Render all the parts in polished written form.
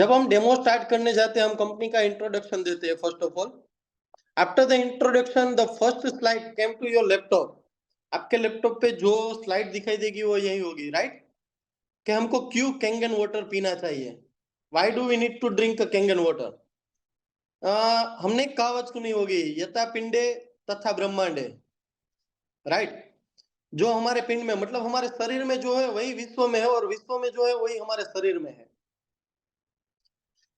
जब हम demo start करने जाते हैं, हम कंपनी का इंट्रोडक्शन देते हैं first of all. After the introduction the first slide came to your laptop. आपके लैपटॉप पे जो स्लाइड दिखाई देगी वो यही होगी, राइट? कि हमको क्यों कैंगन वाटर पीना चाहिए। Why do we need to drink Kangen water. हमने एक कहावत सुनी होगी, यथा पिंडे तथा ब्रह्मांडे, राइट? जो हमारे पिंड में मतलब हमारे शरीर में जो है वही विश्व में है, और विश्व में जो है वही हमारे शरीर में है।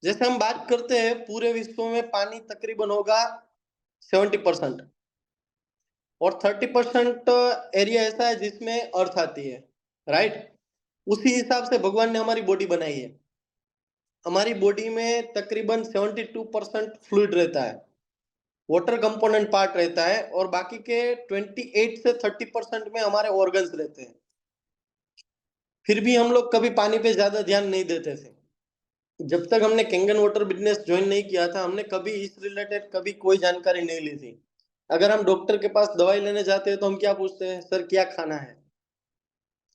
जैसे हम बात करते हैं, पूरे विश्व में पानी तकरीबन होगा 70%, और 30% एरिया ऐसा है जिसमें अर्थ आती है, राइट? उसी हिसाब से भगवान ने हमारी बॉडी बनाई है। हमारी बॉडी में तकरीबन 72% फ्लूइड रहता है, वाटर कंपोनेंट पार्ट रहता है, और बाकी के 28 से 30% में हमारे ऑर्गन्स रहते हैं। फिर भी हम लोग कभी पानी पे ज्यादा ध्यान नहीं देते थे। जब तक हमने कैंगन वाटर बिजनेस ज्वाइन नहीं किया था, हमने कभी इस रिलेटेड कभी कोई जानकारी नहीं ली थी। अगर हम डॉक्टर के पास दवाई लेने जाते हैं तो हम क्या पूछते हैं, सर क्या खाना है,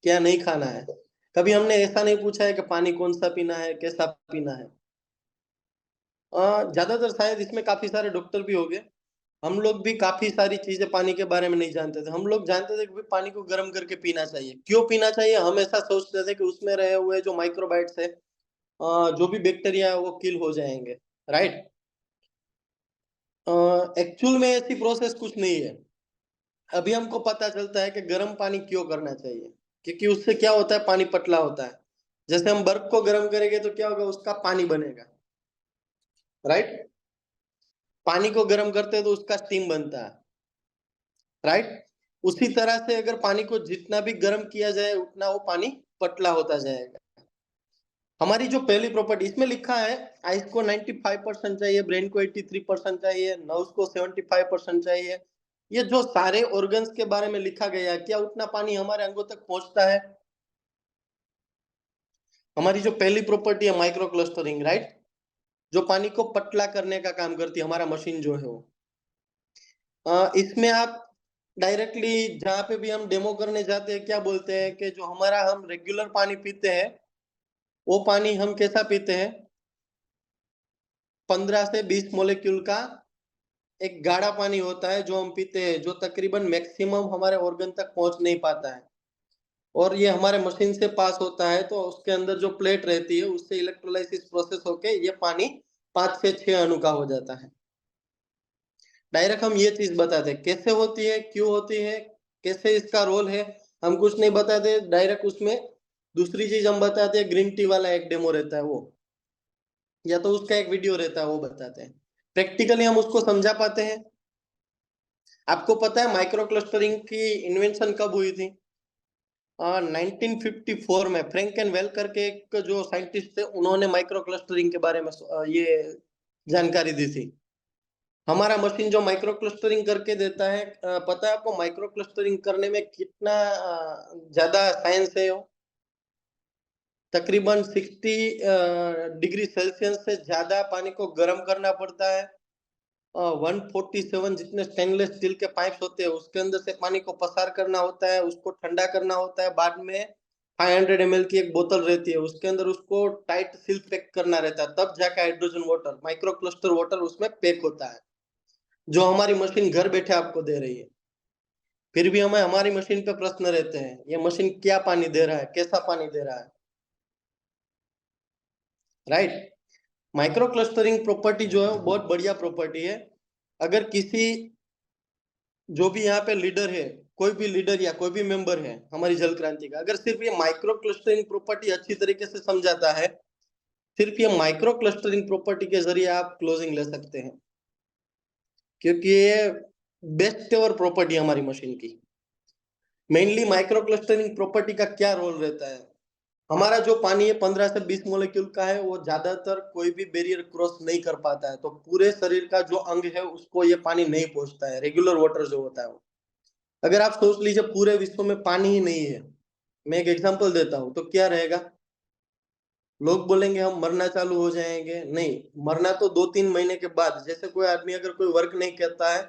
क्या नहीं खाना है। कभी हमने ऐसा नहीं पूछा है कि पानी कौन सा पीना है, कैसा पीना है। ज्यादातर शायद इसमें काफी सारे डॉक्टर भी हो गए। हम लोग भी काफी सारी चीजें पानी के बारे में नहीं जानते थे। हम लोग जानते थे कि भाई पानी को गर्म करके पीना चाहिए। क्यों पीना चाहिए, हम ऐसा सोचते थे कि उसमें रहे हुए जो माइक्रोबाइट्स है, जो भी बैक्टीरिया है वो किल हो जाएंगे, राइट? एक्चुअल में ऐसी प्रोसेस कुछ नहीं है। अभी हमको पता चलता है कि गर्म पानी क्यों करना चाहिए, क्योंकि उससे क्या होता है, पानी पतला होता है। जैसे हम बर्फ को गर्म करेंगे तो क्या होगा, उसका पानी बनेगा, राइट? पानी को गर्म करते हैं तो उसका स्टीम बनता है, राइट? उसी तरह से अगर पानी को जितना भी गर्म किया जाए उतना वो पानी पतला होता जाएगा। हमारी जो पहली प्रॉपर्टी इसमें लिखा है, आइस को 95% चाहिए, ब्रेन को 83% चाहिए, नर्व्स को 75% चाहिए। ये जो सारे ऑर्गन्स के बारे में लिखा गया है, क्या उतना पानी हमारे अंगों तक पहुंचता है? हमारी जो पहली प्रॉपर्टी है माइक्रो क्लस्टरिंग, राइट? जो पानी को पतला करने का काम करती है, हमारा मशीन जो है वो। इसमें आप डायरेक्टली जहाँ पे भी हम डेमो करने जाते हैं, क्या बोलते हैं कि जो हमारा हम रेगुलर पानी पीते हैं, वो पानी हम कैसा पीते हैं, 15 से 20 मोलेक्यूल का एक गाढ़ा पानी होता है जो हम पीते हैं, जो तकरीबन मैक्सिमम हमारे ऑर्गन तक पहुंच नहीं पाता है। और ये हमारे मशीन से पास होता है, तो उसके अंदर जो प्लेट रहती है उससे इलेक्ट्रोलाइसिस प्रोसेस होके ये पानी 5 से 6 अणु का हो जाता है। डायरेक्ट हम ये चीज बताते हैं कैसे होती है, क्यों होती है, कैसे इसका रोल है। हम कुछ नहीं बताते डायरेक्ट उसमें। दूसरी चीज हम बताते हैं, ग्रीन टी वाला एक डेमो रहता है वो, या तो उसका एक वीडियो रहता है वो बताते हैं। प्रैक्टिकली हम उसको समझा पाते हैं। आपको पता है माइक्रो क्लस्टरिंग की इन्वेंशन कब हुई थी? 1954 में फ्रैंक एंड वेल करके एक जो साइंटिस्ट थे, उन्होंने माइक्रो क्लस्टरिंग के बारे में ये जानकारी दी थी। हमारा मशीन जो माइक्रो क्लस्टरिंग करके देता है, पता है आपको माइक्रो क्लस्टरिंग करने में कितना ज्यादा साइंस है वो? तकरीबन 60 डिग्री सेल्सियस से ज्यादा पानी को गर्म करना पड़ता है। 147 जितने स्टेनलेस स्टील के पाइप्स होते हैं उसके अंदर से पानी को पसार करना होता है, उसको ठंडा करना होता है। बाद में 500 ml की एक बोतल रहती है, उसके अंदर उसको टाइट सील पैक करना रहता है, तब जाके hydrogen water, micro cluster water उसमें पैक होता है, जो हमारी मशीन घर बैठे आपको दे रही है। फिर भी हमें हमारी मशीन पे प्रश्न रहते हैं, ये मशीन क्या पानी दे रहा है, कैसा पानी दे रहा है, राइट? माइक्रो क्लस्टरिंग प्रॉपर्टी जो है वो बहुत बढ़िया प्रॉपर्टी है। अगर किसी जो भी यहाँ पे लीडर है, कोई भी लीडर या कोई भी मेंबर है हमारी जल क्रांति का, अगर सिर्फ ये माइक्रो क्लस्टरिंग प्रॉपर्टी अच्छी तरीके से समझाता है, सिर्फ ये माइक्रो क्लस्टरिंग प्रॉपर्टी के जरिए आप क्लोजिंग ले सकते हैं, क्योंकि ये बेस्ट और प्रॉपर्टी हमारी मशीन की। मेनली माइक्रो क्लस्टरिंग प्रॉपर्टी का क्या रोल रहता है? हमारा जो पानी है 15 से 20 मोलेक्यूल का है, वो ज्यादातर कोई भी बैरियर क्रॉस नहीं कर पाता है, तो पूरे शरीर का जो अंग है उसको ये पानी नहीं पहुंचता है, रेगुलर वाटर जो होता है वो। अगर आप सोच लीजिए पूरे विश्व में पानी ही नहीं है, मैं एक एग्जांपल देता हूँ, तो क्या रहेगा? लोग बोलेंगे हम मरना चालू हो जाएंगे। नहीं, मरना तो 2-3 महीने के बाद। जैसे कोई आदमी अगर कोई वर्क नहीं करता है,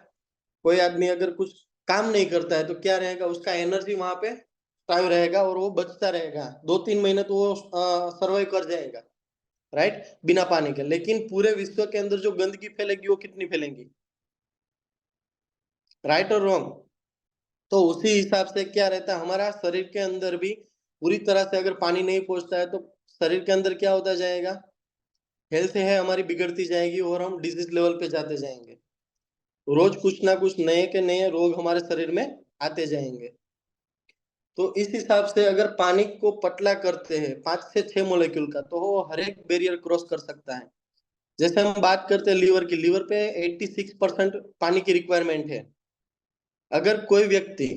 कोई आदमी अगर कुछ काम नहीं करता है, तो क्या रहेगा, उसका एनर्जी वहां पे स्टाइव रहेगा और वो बचता रहेगा। 2-3 महीने तो वो सर्वाइव कर जाएगा। राइट, बिना पानी के। लेकिन पूरे विश्व के अंदर जो गंदगी फैलेगी वो कितनी फैलेंगी, राइट और रॉन्ग? तो उसी हिसाब से क्या रहता है, हमारा शरीर के अंदर भी पूरी तरह से अगर पानी नहीं पहुंचता है तो शरीर के अंदर क्या होता जाएगा, हेल्थ है हमारी बिगड़ती जाएगी और हम डिजीज लेवल पे जाते जाएंगे। रोज कुछ ना कुछ नए के नए रोग हमारे शरीर में आते जाएंगे। तो इस हिसाब से अगर पानी को पतला करते हैं 5 से 6 मॉलिक्यूल का, तो वो हर एक बैरियर क्रॉस कर सकता है। जैसे हम बात करते हैं लीवर की, लीवर पे 86% पानी की रिक्वायरमेंट है। अगर कोई व्यक्ति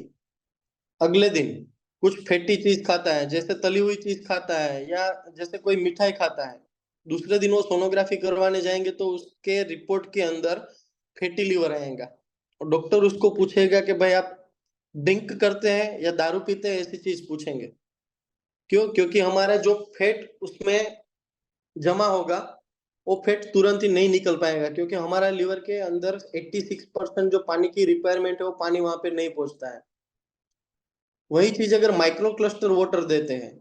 अगले दिन कुछ फैटी चीज खाता है, जैसे तली हुई चीज खाता है या जैसे कोई मिठाई खाता है, दूसरे दिन वो सोनोग्राफी करवाने जाएंगे तो उसके रिपोर्ट के अंदर फैटी लीवर आएगा। और डॉक्टर उसको पूछेगा कि भाई आप ड्रिंक करते हैं या दारू पीते हैं, ऐसी चीज पूछेंगे। क्यों? क्योंकि हमारा जो फैट उसमें जमा होगा वो फैट तुरंत ही नहीं निकल पाएगा, क्योंकि हमारा लीवर के अंदर 86% जो पानी की रिक्वायरमेंट है वो पानी वहां पे नहीं पहुंचता है। वही चीज अगर माइक्रो क्लस्टर वाटर देते हैं,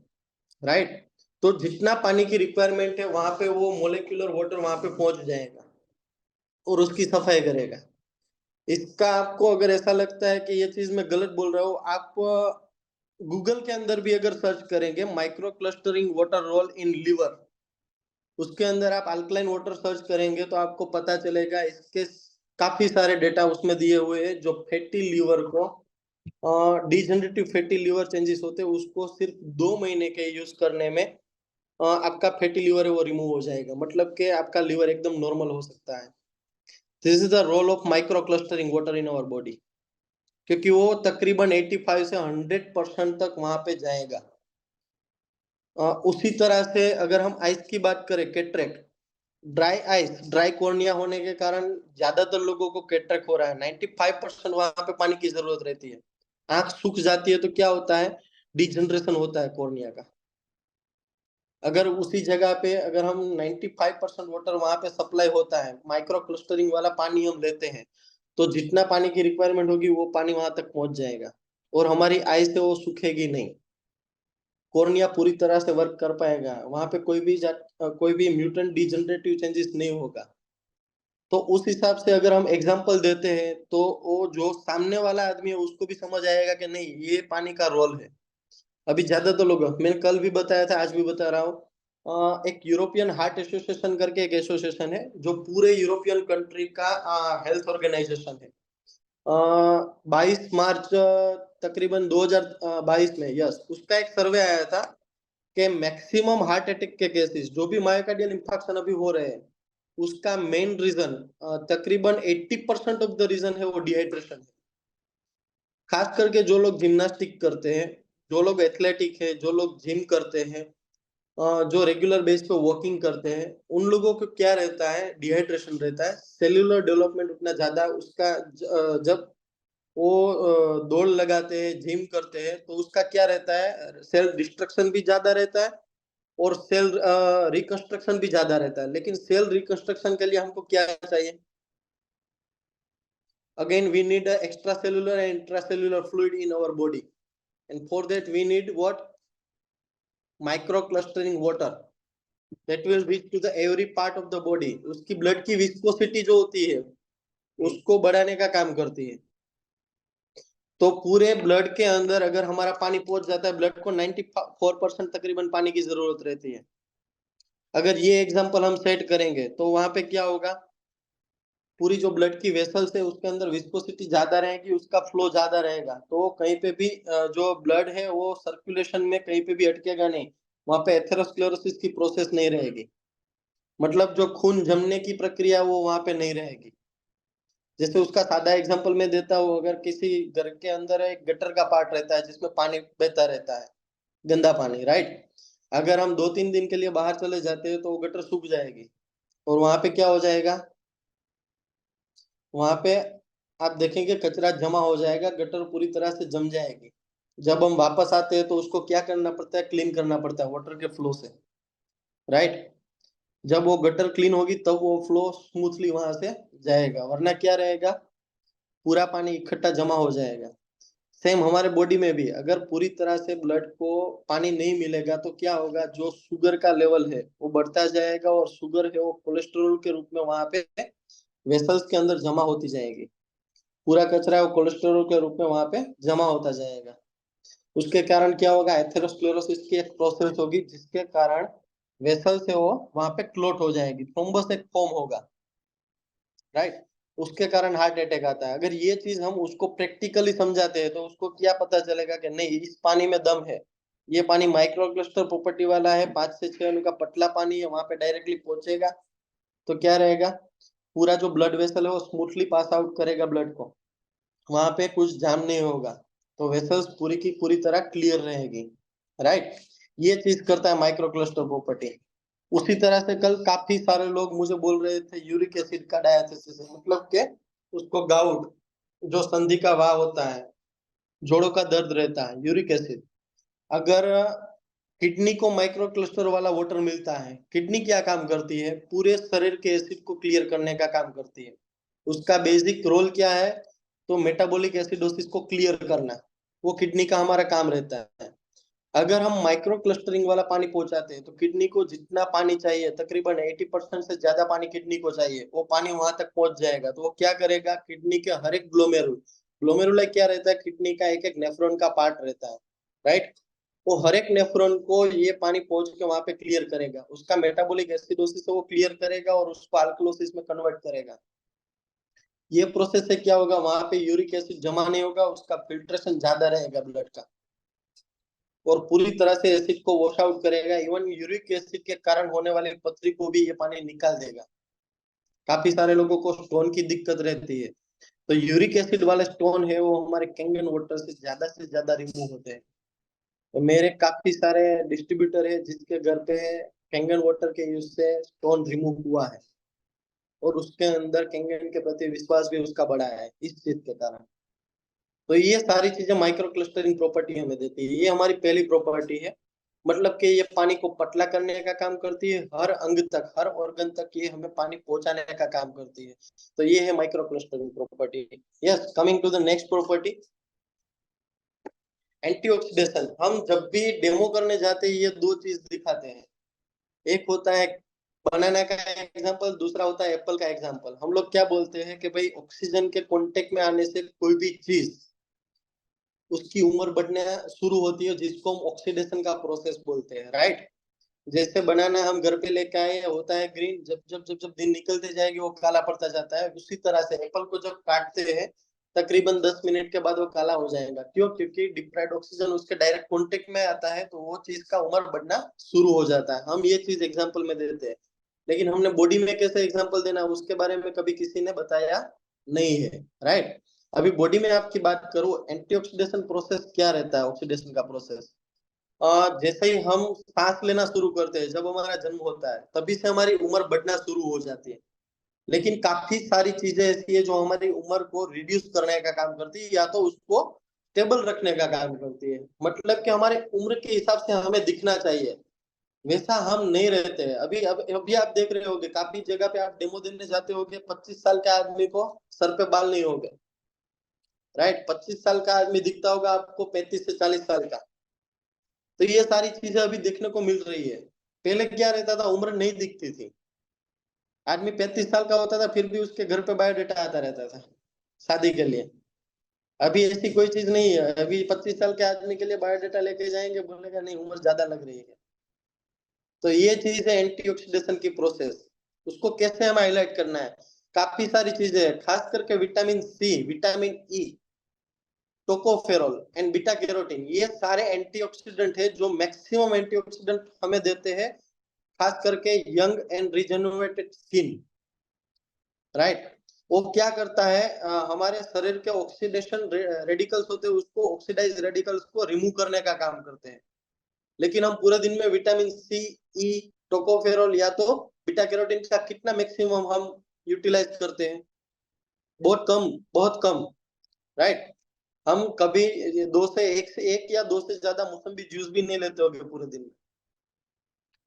राइट, तो जितना पानी की रिक्वायरमेंट है वहां पे वो मोलिकुलर वाटर वहां पे पहुंच जाएगा और उसकी सफाई करेगा। इसका आपको अगर ऐसा लगता है कि ये चीज मैं गलत बोल रहा हूँ, आप गूगल के अंदर भी अगर सर्च करेंगे micro clustering water role in liver, उसके अंदर आप अल्कलाइन वाटर सर्च करेंगे तो आपको पता चलेगा। इसके काफी सारे डेटा उसमें दिए हुए हैं जो फैटी लीवर को, डिजेनरेटिव फैटी लीवर चेंजेस होते हैं उसको सिर्फ 2 महीने के यूज करने में आपका फैटी लीवर है वो रिमूव हो जाएगा, मतलब कि आपका लीवर एकदम नॉर्मल हो सकता है। This is the role of micro clustering water in our body, क्योंकि वो तकरीबन 85 से 100% तक वहां पे जाएगा। उसी तरह से अगर हम आइस की बात करें, cataract, dry ice, dry cornea होने के कारण ज्यादातर लोगों को कैटरेक्ट हो रहा है। 95% वहां पे पानी की जरूरत रहती है। आंख सूख जाती है तो क्या होता है, डिजनरेशन होता है कॉर्निया का। अगर उसी जगह पे अगर हम 95% वाटर वहां पे सप्लाई होता है, माइक्रो क्लस्टरिंग वाला पानी हम लेते हैं, तो जितना पानी की रिक्वायरमेंट होगी वो पानी वहां तक पहुंच जाएगा और हमारी आई से वो सूखेगी नहीं। कॉर्निया पूरी तरह से वर्क कर पाएगा, वहां पे कोई भी म्यूटेंट डिजनरेटिव चेंजेस नहीं होगा। तो उस हिसाब से अगर हम एग्जांपल देते हैं तो वो जो सामने वाला आदमी है उसको भी समझ आएगा कि नहीं ये पानी का रोल है। अभी ज्यादातर लोग, मैंने कल भी बताया था आज भी बता रहा हूँ, एक यूरोपियन हार्ट एसोसिएशन करके एक एसोसिएशन है जो पूरे यूरोपियन कंट्री का हेल्थ ऑर्गेनाइजेशन है। 22 मार्च तकरीबन 2022 में, यस, उसका एक सर्वे आया था कि मैक्सिमम हार्ट अटैक के केसेस जो भी मायोकार्डियल इंफार्क्शन अभी हो रहे हैं, उसका मेन रीजन तकरीबन 80% ऑफ द रीजन है वो डिहाइड्रेशन है। खास करके जो लोग जिम्नास्टिक करते हैं, जो लोग एथलेटिक है, जो लोग जिम करते हैं, जो रेगुलर बेस पे वॉकिंग करते हैं, उन लोगों को क्या रहता है, डिहाइड्रेशन रहता है। सेल्यूलर डेवलपमेंट उतना ज्यादा उसका जब वो दौड़ लगाते हैं, जिम करते हैं, तो उसका क्या रहता है, सेल डिस्ट्रक्शन भी ज्यादा रहता है और सेल रिकंस्ट्रक्शन भी ज्यादा रहता है। लेकिन सेल रिकंस्ट्रक्शन के लिए हमको क्या चाहिए, again we need extra cellular and intra cellular fluid in our body, and for that we need what, micro clustering water that will reach to the every part of the body। उसकी blood की viscosity जो होती है उसको बढ़ाने का काम करती है। तो पूरे ब्लड के अंदर अगर हमारा पानी पहुंच जाता है, ब्लड को 94% तकरीबन पानी की जरूरत रहती है। अगर ये एग्जांपल हम सेट करेंगे तो वहां पे क्या होगा, पूरी जो ब्लड की वेसल्स है उसके अंदर विस्कोसिटी ज्यादा रहेगी, उसका फ्लो ज्यादा रहेगा, तो कहीं पे भी जो ब्लड है वो सर्कुलेशन में कहीं पे भी अटकेगा नहीं, वहां पे एथेरोस्क्लेरोसिस की प्रोसेस नहीं रहेगी। मतलब जो खून जमने की प्रक्रिया वो वहां पे नहीं रहेगी। जैसे उसका सादा एग्जांपल मैं देता हूँ, अगर किसी घर के अंदर एक गटर का पार्ट रहता है जिसमें पानी बहता रहता है, गंदा पानी, राइट, अगर हम 2-3 दिन के लिए बाहर चले जाते हैं तो वो गटर सूख जाएगी और वहां पे क्या हो जाएगा, वहां पे आप देखेंगे कचरा जमा हो जाएगा, गटर पूरी तरह से जम जाएगी। जब हम वापस आते हैं तो उसको क्या करना पड़ता है, क्लीन करना पड़ता है वाटर के फ्लो से, राइट। जब वो गटर क्लीन होगी तब वो फ्लो स्मूथली वहां से जाएगा, वरना क्या रहेगा, पूरा पानी इकट्ठा जमा हो जाएगा। सेम हमारे बॉडी में भी अगर पूरी तरह से ब्लड को पानी नहीं मिलेगा तो क्या होगा, जो शुगर का लेवल है वो बढ़ता जाएगा और शुगर है वो कोलेस्ट्रॉल के रूप में वहां पे वेसल्स के अंदर जमा होती जाएगी। पूरा कचरा है वो कोलेस्ट्रॉल के रूप में वहां पे जमा होता जाएगा। उसके कारण क्या होगा, एथेरोस्क्लेरोसिस की एक प्रोसेस होगी जिसके कारण वेसल से वो वहां पे क्लोट हो जाएगी, थ्रोम्बस एक फॉर्म होगा, राइट। उसके कारण हार्ट अटैक आता है। अगर ये चीज हम उसको प्रैक्टिकली समझाते हैं तो उसको क्या पता चलेगा कि नहीं, इस पानी में दम है, ये पानी माइक्रोक्लस्टर प्रॉपर्टी वाला है, 5 से 6 का पतला पानी है, वहां पे डायरेक्टली पहुंचेगा तो क्या रहेगा, पूरा जो ब्लड वेसल है वो स्मूथली पास आउट करेगा ब्लड को, वहां पे कुछ जाम नहीं होगा, तो वेसल्स पूरी की पूरी तरह क्लियर रहेगी, राइट। ये चीज करता है माइक्रोक्लस्टर प्रॉपर्टी। उसी तरह से कल काफी सारे लोग मुझे बोल रहे थे यूरिक एसिड का डायथिसिस, मतलब के उसको गाउट, जो संधि का वाह होता है, जोड़ों का दर्द रहता है, यूरिक एसिड। अगर किडनी को माइक्रोक्लस्टर वाला वाटर मिलता है, किडनी क्या काम करती है, पूरे शरीर के एसिड को क्लियर करने का काम करती है। उसका बेसिक रोल क्या है, तो मेटाबॉलिक एसिडोसिस को क्लियर करना, वो किडनी का हमारा काम रहता है। अगर हम माइक्रो क्लस्टरिंग वाला पानी पहुंचाते हैं तो किडनी को जितना पानी चाहिए, तकरीबन 80% से ज्यादा पानी किडनी को चाहिए, वो पानी वहां तक पहुंच जाएगा। तो वो क्या करेगा, किडनी के हर एक ग्लोमेरुल, ग्लोमेरुला क्या रहता है, किडनी का एक एक नेफ्रॉन का पार्ट रहता है, राइट। वो हर एक नेफ्रॉन को ये पानी पहुंच के वहां पे क्लियर करेगा, उसका मेटाबॉलिक एसिडोसिस वो क्लियर करेगा और उसको अल्कलोसिस में कन्वर्ट करेगा। ये प्रोसेस से क्या होगा, वहां पे यूरिक एसिड जमा नहीं होगा, उसका फिल्ट्रेशन ज्यादा रहेगा ब्लड का, और पूरी तरह से एसिड को वॉश आउट करेगा। इवन यूरिक एसिड के कारण होने वाली पथरी को भी ये पानी निकाल देगा। काफी सारे लोगों को स्टोन की दिक्कत रहती है, तो यूरिक एसिड वाले स्टोन है वो हमारे कैंगन वाटर से ज्यादा रिमूव होते हैं। तो मेरे काफी सारे डिस्ट्रीब्यूटर है जिसके घर पे कैंगन वाटर के यूज से स्टोन रिमूव हुआ है, और उसके अंदर कैंगन के प्रति विश्वास भी उसका बढ़ा है इस चीज के कारण। तो ये सारी चीजें माइक्रो क्लस्टरिंग प्रॉपर्टी हमें देती है। ये हमारी पहली प्रॉपर्टी है, मतलब कि ये पानी को पतला करने का काम करती है, हर अंग तक, हर ऑर्गन तक ये हमें पानी पहुंचाने का काम करती है। तो ये है micro clustering property. Yes, coming to the next property, antioxidation. हम जब भी डेमो करने जाते हैं ये दो चीज दिखाते हैं, एक होता है बनाना का एग्जांपल, दूसरा होता है एप्पल का एग्जांपल। हम लोग क्या बोलते हैं कि भाई ऑक्सीजन के कांटेक्ट में आने से कोई भी चीज, उसकी उम्र बढ़ने शुरू होती है, जिसको हम ऑक्सीडेशन का प्रोसेस बोलते हैं, राइट। जैसे बनाना हम घर पे लेके आए, होता है ग्रीन, जब जब जब जब दिन निकलते जाएगी वो काला पड़ता जाता है। उसी तरह से एप्पल को जब काटते हैं तकरीबन 10 मिनट के बाद वो काला हो जाएगा। क्यों? क्योंकि डिप्राइड ऑक्सीजन उसके डायरेक्ट कॉन्टेक्ट में आता है, तो वो चीज का उम्र बढ़ना शुरू हो जाता है। हम ये चीज एग्जाम्पल में देते हैं, लेकिन हमने बॉडी में कैसे एग्जाम्पल देना उसके बारे में कभी किसी ने बताया नहीं है, राइट। अभी बॉडी में आपकी बात करूं, एंटीऑक्सीडेशन प्रोसेस क्या रहता है, ऑक्सीडेशन का प्रोसेस, जैसे ही हम सांस लेना शुरू करते हैं, जब हमारा जन्म होता है तभी से हमारी उम्र बढ़ना शुरू हो जाती है। लेकिन काफी सारी चीजें ऐसी है जो हमारी उम्र को रिड्यूस करने का काम करती है, या तो उसको स्टेबल रखने का काम करती है। मतलब कि हमारे उम्र के हिसाब से हमें दिखना चाहिए, वैसा हम नहीं रहते हैं। अभी आप देख रहे होगे काफी जगह पे, आप डेमो देने जाते होगे, 25 साल के आदमी को सर पे बाल नहीं होंगे, राइट। 25 साल का आदमी दिखता होगा आपको 35 से 40 साल का। तो ये सारी चीजें अभी देखने को मिल रही है। पहले क्या रहता था, उम्र नहीं दिखती थी, आदमी 35 साल का होता था फिर भी उसके घर पे बायोडेटा आता रहता था शादी के लिए। अभी ऐसी कोई चीज नहीं है, अभी 25 साल के आदमी के लिए बायोडेटा लेके जाएंगे, बोलेगा नहीं उम्र ज्यादा लग रही है। तो ये चीज है एंटीऑक्सीडेशन की प्रोसेस। उसको कैसे हमें हाईलाइट करना है, काफी सारी चीजें हैं, खास करके vitamin C, vitamin E, tocopherol and beta carotene, ये सारे एंटीऑक्सीडेंट है जो मैक्सिमम एंटीऑक्सीडेंट हमें देते हैं, खास करके यंग एंड रिजेनरेटेड स्किन, राइट। वो क्या करता है, हमारे शरीर के ऑक्सीडेशन रेडिकल्स होते हैं, उसको ऑक्सीडाइज रेडिकल्स को रिमूव करने का काम करते हैं। लेकिन हम पूरे दिन में विटामिन सी, ई, टोकोफेरॉल या तो बीटा कैरोटीन का कितना मैक्सिमम हम यूटिलाइज करते हैं, बहुत कम, बहुत कम, राइट। हम कभी से एक या दो से ज्यादा मौसम्बी जूस भी नहीं लेते होंगे पूरे दिन में।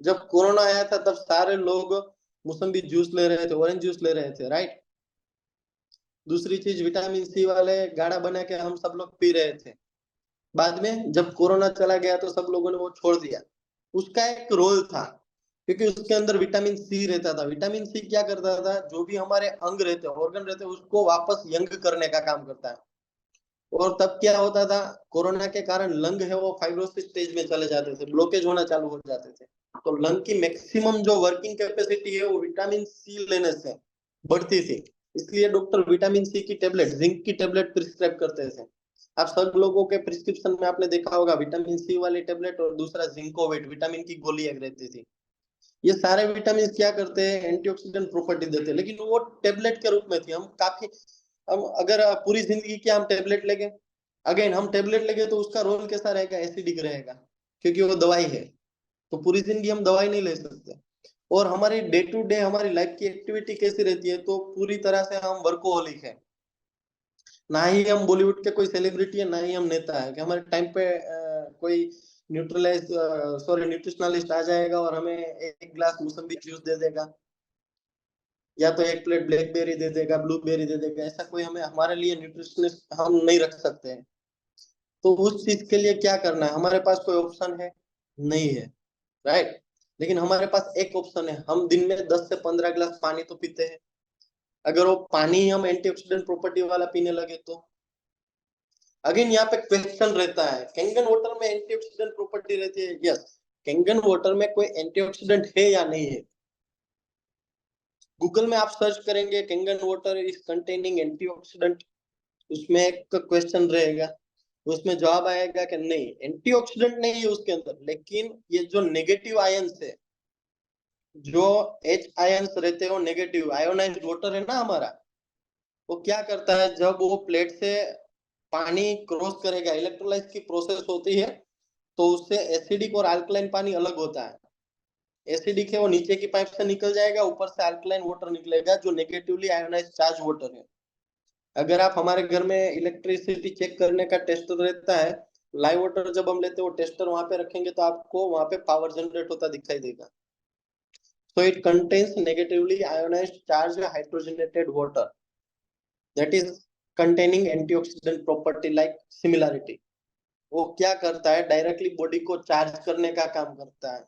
जब कोरोना आया था तब सारे लोग मौसम्बी जूस ले रहे थे, ऑरेंज जूस ले रहे थे, राइट। दूसरी चीज, विटामिन सी वाले गाढ़ा बना के हम सब लोग पी रहे थे। बाद में जब कोरोना चला गया तो सब लोगों ने वो छोड़ दिया। उसका एक रोल था, क्योंकि उसके अंदर विटामिन सी रहता था। विटामिन सी क्या करता था, जो भी हमारे अंग रहते हैं, ऑर्गन रहते हैं, उसको वापस यंग करने का काम करता है। और तब क्या होता था, कोरोना के कारण लंग है वो फाइब्रोसिस स्टेज में चले जाते थे, ब्लॉकेज होना चालू हो जाते थे। तो लंग की मैक्सिमम जो वर्किंग कैपेसिटी है वो विटामिन सी लेने से बढ़ती थी। इसलिए डॉक्टर विटामिन सी की टेबलेट, जिंक की टेबलेट प्रिस्क्राइब करते थे। आप सब लोगों के प्रिस्क्रिप्शन में आपने देखा होगा विटामिन सी वाली टेबलेट और दूसरा जिंकोवेट विटामिन की गोली एक रहती थी। ये सारे विटामिन क्या करते हैं, एंटीऑक्सीडेंट प्रॉपर्टी देते हैं, लेकिन वो टेबलेट के रूप में थी। हम अगर पूरी जिंदगी क्या हम टेबलेट लेंगे, अगेन हम टेबलेट लेंगे तो उसका रोल कैसा रहेगा, एसिडिक रहेगा, क्योंकि वो दवाई है। तो पूरी जिंदगी हम दवाई नहीं ले सकते। और हमारी डे टू डे हमारी लाइफ की एक्टिविटी कैसी रहती है, तो पूरी तरह से हम वर्कोहोलिक है। ना ही हम बॉलीवुड के कोई सेलिब्रिटी है, ना ही हम नेता है कि हमारे टाइम पे कोई न्यूट्रलाइज सॉरी न्यूट्रिशनलिस्ट आ जाएगा और हमें एक गिलास मौसम्बी जूस दे देगा, या तो एक प्लेट ब्लैकबेरी दे देगा, ब्लूबेरी दे देगा। ऐसा कोई हमें हमारे लिए न्यूट्रिशनिस्ट हम नहीं रख सकते हैं। तो उस चीज के लिए क्या करना है, हमारे पास कोई ऑप्शन है नहीं है, राइट। लेकिन हमारे पास एक ऑप्शन है, हम दिन में 10 से 15 गिलास पानी तो पीते हैं। अगर वो पानी हम एंटीऑक्सीडेंट प्रॉपर्टी वाला पीने लगे तो अगेन यहाँ पे क्वेश्चन रहता है, कैंगन वाटर में एंटीऑक्सीडेंट प्रॉपर्टी रहती है, यस। कैंगन वाटर में कोई एंटीऑक्सीडेंट है या नहीं है, गूगल में आप सर्च करेंगे Kangen water is containing antioxidant, उसमें एक क्वेश्चन रहेगा, उसमें जवाब आएगा कि नहीं, एंटीऑक्सीडेंट नहीं है उसके अंदर, लेकिन ये जो नेगेटिव आयंस है, जो एच आयंस रहते हैं वो नेगेटिव आयोनाइज्ड वाटर है ना हमारा, वो क्या करता है, जब वो प्लेट से पानी क्रॉस करेगा, इलेक्ट्रोलाइज की प्रोसेस होती है, तो उससे एसिडिक और अल्कलाइन पानी अलग होता है। एसिडिक है वो नीचे की पाइप से निकल जाएगा, ऊपर से अल्कलाइन वाटर निकलेगा जो नेगेटिवली आयोनाइज चार्ज वाटर है। अगर आप हमारे घर में इलेक्ट्रिसिटी चेक करने का टेस्टर रहता है, लाइव वाटर जब हम लेते हैं वो टेस्टर वहां पे रखेंगे तो आपको वहां पे पावर जनरेट होता दिखाई देगा। So it contains negatively ionized charged hydrogenated water that is containing antioxidant property like similarity. वो क्या करता है, डायरेक्टली बॉडी को चार्ज करने का काम करता है।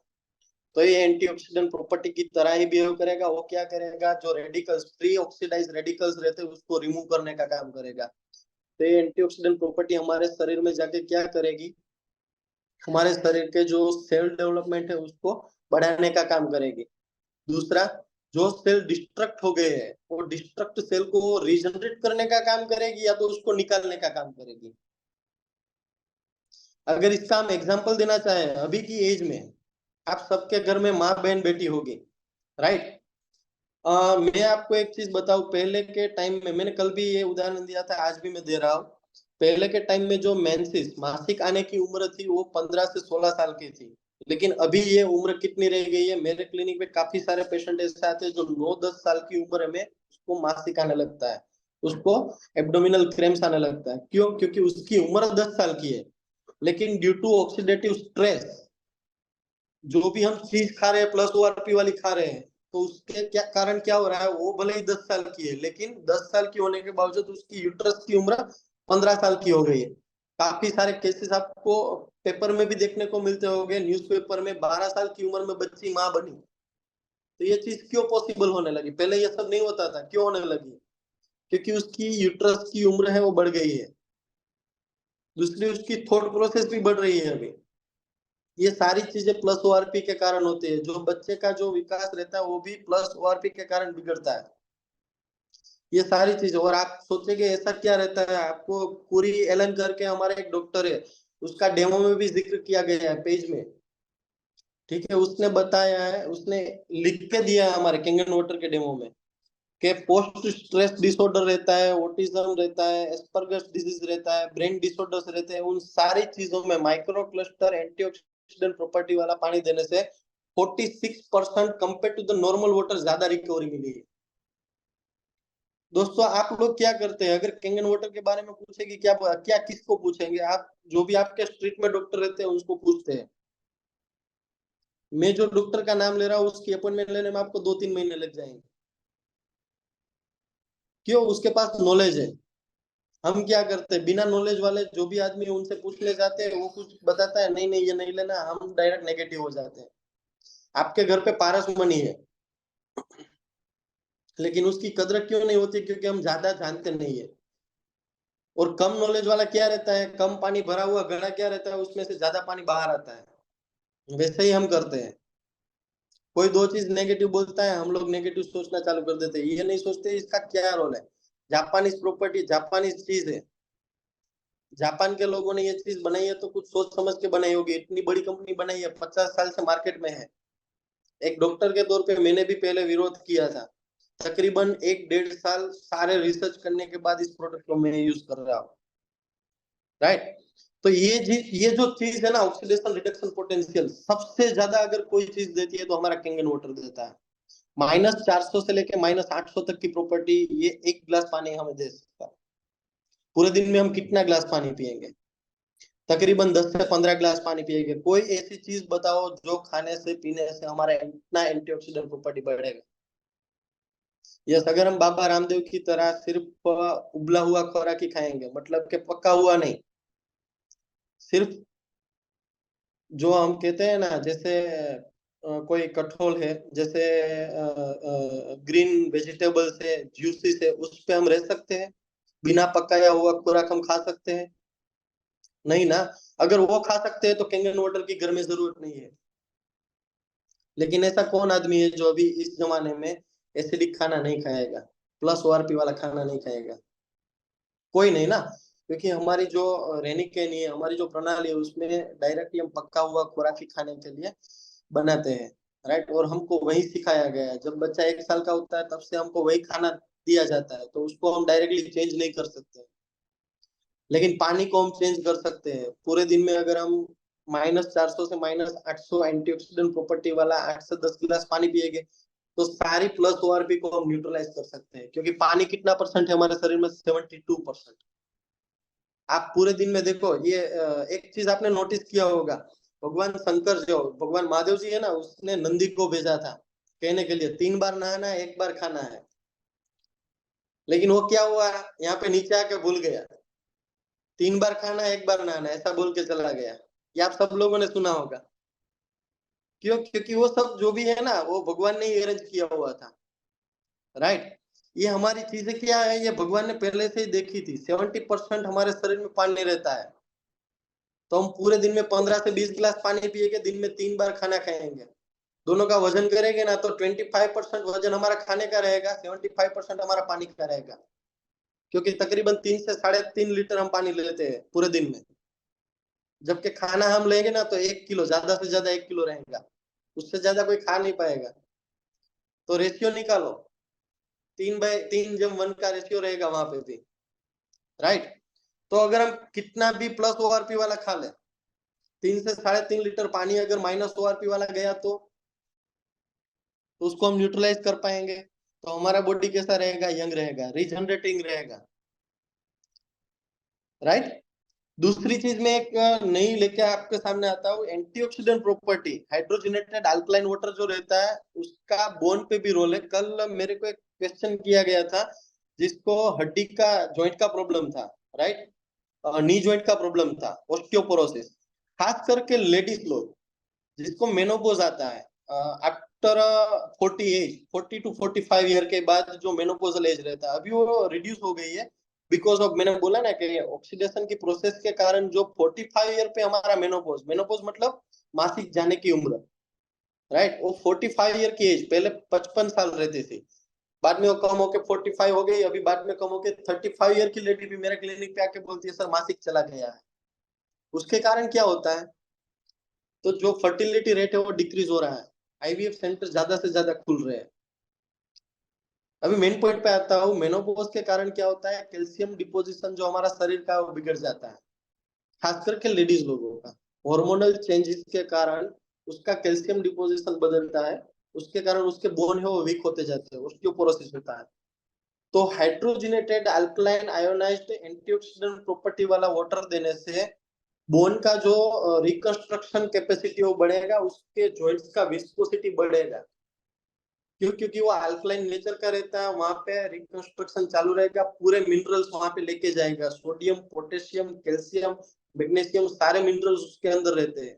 तो ये एंटीऑक्सीडेंट प्रॉपर्टी की तरह ही बिहेव करेगा। वो क्या करेगा, जो रेडिकल्स फ्री ऑक्सीडाइज रेडिकल्स रहते हैं उसको रिमूव करने का काम करेगा। तो ये एंटीऑक्सीडेंट प्रॉपर्टी हमारे शरीर में जाके क्या करेगी, हमारे शरीर के जो सेल डेवलपमेंट है उसको बढ़ाने का काम करेगी। दूसरा, जो सेल डिस्ट्रक्ट हो गए हैं वो डिस्ट्रक्ट सेल को रीजनरेट करने का काम करेगी या तो उसको निकालने का काम करेगी। अगर इसका हम एग्जांपल देना चाहें, अभी की एज में आप सबके घर में माँ बहन बेटी होगी, राइट। मैं आपको एक चीज बताऊं, पहले के टाइम में, मैंने कल भी ये उदाहरण दिया था, आज भी मैं दे रहा हूँ। पहले के टाइम में जो मेंसेस मासिक आने की उम्र थी वो 15 से 16 साल की थी, लेकिन अभी ये उम्र कितनी रह गई है, मेरे क्लिनिक में काफी सारे पेशेंट ऐसे आते हैं जो 9-10 साल की उम्र में उसको मासिक आने लगता है, उसको एब्डोमिनल क्रैम्स आने लगता है। क्यों, क्योंकि उसकी उम्र 10 साल की है, लेकिन ड्यू टू ऑक्सीडेटिव स्ट्रेस जो भी हम चीज खा रहे हैं प्लस ओआरपी वाली खा रहे हैं, तो उसके क्या कारण क्या हो रहा है, वो भले ही 10 साल की है, लेकिन 10 साल की होने के बावजूद उसकी यूट्रस की उम्र 15 साल की हो गई है। काफी सारे केसेस आपको पेपर में भी देखने को मिलते होंगे, न्यूज़पेपर में 12 साल की उम्र में बच्ची माँ बनी। तो ये चीज क्यों पॉसिबल होने लगी, पहले ये सब नहीं होता था, क्यों होने लगी, क्योंकि उसकी यूट्रस की उम्र है वो बढ़ गई है। दूसरी, उसकी थॉट प्रोसेस भी बढ़ रही है अभी। ये सारी चीजें प्लस ओआरपी के कारण होती है। जो बच्चे का जो विकास रहता है वो भी प्लस ओआरपी के कारण बिगड़ता है। ये सारी चीजें, और आप सोचेंगे ऐसा क्या रहता है, आपको पूरी एलन करके हमारे एक डॉक्टर है, उसका डेमो में भी जिक्र किया गया है पेज में, ठीक है। उसने बताया है, उसने लिख के दिया है हमारे किंगन वाटर के डेमो में, कि पोस्ट स्ट्रेस डिसऑर्डर रहता है, ऑटिज्म रहता है, एस्पर्गस डिजीज रहता है, ब्रेन डिसऑर्डर्स रहते हैं, उन सारी चीजों में माइक्रो क्लस्टर एंटीऑक्सीडेंट प्रॉपर्टी वाला पानी देने से 46% compare to the normal water ज्यादा रिकवरी मिली है। दोस्तों, आप लोग क्या करते हैं, अगर कैंगन वाटर के बारे में पूछेगी, क्या क्या किसको पूछेंगे आप, जो भी आपके स्ट्रीट में डॉक्टर रहते हैं उसको पूछते हैं। मैं जो डॉक्टर का नाम ले रहा हूँ उसकी अपॉइंटमेंट लेने में आपको 2-3 महीने लग जाएंगे। क्यों, उसके पास नॉलेज है। हम क्या करते हैं, बिना नॉलेज वाले जो भी आदमी उनसे पूछने जाते हैं, वो कुछ बताता है, नहीं नहीं ये नहीं लेना, हम डायरेक्ट नेगेटिव हो जाते हैं। आपके घर पे पारस मनी है, लेकिन उसकी कदर क्यों नहीं होती? क्योंकि हम ज्यादा जानते नहीं है। और कम नॉलेज वाला क्या रहता है, कम पानी भरा हुआ घड़ा क्या रहता है, उसमें से ज्यादा पानी बाहर आता है। वैसे ही हम करते हैं, कोई दो चीज नेगेटिव बोलता है, हम लोग नेगेटिव सोचना चालू कर देते हैं, ये नहीं सोचते इसका क्या रोल है। जापानीज प्रॉपर्टी, जापानीज चीज है, जापान के लोगों ने ये चीज बनाई है तो कुछ सोच समझ के बनाई होगी, इतनी बड़ी कंपनी बनाई है, 50 साल से मार्केट में है। एक डॉक्टर के तौर पे मैंने भी पहले विरोध किया था, तकरीबन 1-1.5 साल सारे रिसर्च करने के बाद इस प्रोडक्ट को मैं यूज कर रहा हूँ। राइट। तो ये जो चीज है ना, ऑक्सीडेशन रिडक्शन पोटेंशियल, सबसे ज्यादा अगर कोई चीज देती है तो हमारा किंगन वाटर देता है। -400 से लेके -800 तक की प्रॉपर्टी, ये एक गिलास पानी हमें दे सकता है। पूरे दिन में हम कितना गिलास पानी पियेंगे? तकरीबन 10 से 15 गिलास पानी पिएंगे। कोई ऐसी चीज बताओ जो खाने से पीने से हमारा इतना एंटीऑक्सीडेंट प्रॉपर्टी बढ़ेगा? यस, अगर हम बाबा रामदेव की तरह सिर्फ उबला हुआ खुराक ही खाएंगे, मतलब कि पका हुआ नहीं, सिर्फ जो हम कहते हैं ना, जैसे कोई कठोल है, जैसे ग्रीन वेजिटेबल्स है, जूसेस है, उस पे हम रह सकते हैं? बिना पकाया हुआ खुराक हम खा सकते हैं? नहीं ना। अगर वो खा सकते हैं तो कैंगन वाटर की घर में जरूरत नहीं है। लेकिन ऐसा कौन आदमी है जो अभी इस जमाने में एसिडिक खाना नहीं खाएगा, प्लस ओआरपी वाला खाना नहीं खाएगा? कोई नहीं ना। क्योंकि हमारी जो रहनी कहनी है, हमारी जो प्रणाली है, उसमें डायरेक्टली हम पक्का हुआ खुराक ही खाने के लिए बनाते हैं। राइट। और हमको वही सिखाया गया है, जब बच्चा 1 साल का होता है तब से हमको वही खाना दिया जाता है, तो उसको हम डायरेक्टली चेंज नहीं कर सकते। लेकिन पानी को हम चेंज कर सकते हैं। पूरे दिन में अगर हम -400 से -800 एंटीऑक्सीडेंट प्रॉपर्टी वाला 8 से 10 गिलास पानी पिएंगे, तो सारी प्लस ओआरपी को हम न्यूट्रलाइज कर सकते हैं। क्योंकि पानी कितना परसेंट है हमारे शरीर में? 72%। आप पूरे दिन में देखो, ये एक चीज आपने नोटिस किया होगा, भगवान शंकर जो भगवान महादेव जी है ना, उसने नंदी को भेजा था कहने के लिए 3 बार नहाना है, 1 बार खाना है। लेकिन वो क्या हुआ, यहाँ पे नीचे आके भूल गया। 3 बार खाना है, 1 बार नहाना है, ऐसा बोल के चला गया। ये आप सब लोगों ने सुना होगा। क्यों? क्योंकि वो सब जो भी है ना, वो भगवान ने अरेंज किया हुआ था। राइट। ये हमारी चीजें क्या है, ये भगवान ने पहले से ही देखी थी। 70% हमारे शरीर में पानी रहता है, तो हम पूरे दिन में 15 से 20 गिलास पानी पिएंगे, दिन में 3 बार खाना खाएंगे, दोनों का वजन करेंगे ना, तो 25% वजन हमारा खाने का रहेगा, 75% हमारा पानी का रहेगा। क्योंकि तकरीबन 3 से 3.5 लीटर हम पानी लेते हैं पूरे दिन में। जबकि खाना हम लेंगे ना तो 1 किलो, ज्यादा से ज्यादा 1 किलो रहेगा, उससे ज्यादा कोई खा नहीं पाएगा। तो रेशियो निकालो, 3/3 जब 1 का रेशियो रहेगा वहां पे भी। राइट। तो अगर हम कितना भी प्लस ओआरपी वाला खा ले, 3 से 3.5 लीटर पानी अगर माइनस ओआरपी वाला गया तो उसको हम न्यूट्रलाइज कर पाएंगे, तो हमारा बॉडी कैसा रहेगा? यंग रहेगा, रिजनरेटिंग रहेगा। राइट। दूसरी चीज में एक नई लेके आपके सामने आता हूँ, antioxidant property. Hydrogenated alkaline water जो रहता है, उसका बोन पे भी रोल है। कल मेरे को एक क्वेश्चन किया गया था, जिसको हड्डी का जॉइंट का प्रॉब्लम था। राइट। नी जॉइंट का प्रॉब्लम था, ऑस्टियोपोरोसिस। खास करके लेडीज लोग, जिसको मेनोपॉज आता है आफ्टर 40 टू 45 ईयर के बाद, जो मेनोपोजल एज रहता है, अभी वो रिड्यूस हो गई है। बिकॉज ऑफ, मैंने बोला ना कि ऑक्सीडेशन की प्रोसेस के कारण, जो 45 ईयर पे हमारा मेनोपोज, मेनोपोज मतलब मासिक जाने की उम्र। राइट। वो 45 ईयर की एज, पहले 55 साल रहती थी, बाद में वो कम होके 45 हो गई, अभी बाद में कम होके 35 ईयर की लेडी भी मेरे क्लिनिक पे आके बोलती है, सर मासिक चला गया है। उसके कारण क्या होता है? तो जो फर्टिलिटी रेट है वो डिक्रीज हो रहा है, आईवीएफ सेंटर ज्यादा से ज्यादा खुल रहे हैं। अभी मेन पॉइंट पे आता हूँ, मेनोपॉज के कारण क्या होता है, कैल्शियम डिपोजिशन जो हमारा शरीर का, वो बिगड़ जाता है। खास करके लेडीज लोगों का हार्मोनल चेंजेस के कारण उसका कैल्शियम डिपोजिशन बदलता है, उसके कारण उसके बोन है वो वीक होते जाते हैं, ऑस्टियोपोरोसिस होता है। तो hydrogenated alkaline ionised antioxidant property वाला वाटर देने से बोन का जो रिकंस्ट्रक्शन कैपेसिटी वो बढ़ेगा, उसके जॉइंट्स का विस्कोसिटी बढ़ेगा। क्यों? क्योंकि वो अल्कलाइन नेचर का रहता है, वहां पे रिकंस्ट्रक्शन चालू रहेगा, पूरे मिनरल्स वहां पे लेके जाएगा, सोडियम, पोटेशियम, कैल्शियम, मैग्नीशियम, सारे मिनरल्स उसके अंदर रहते हैं।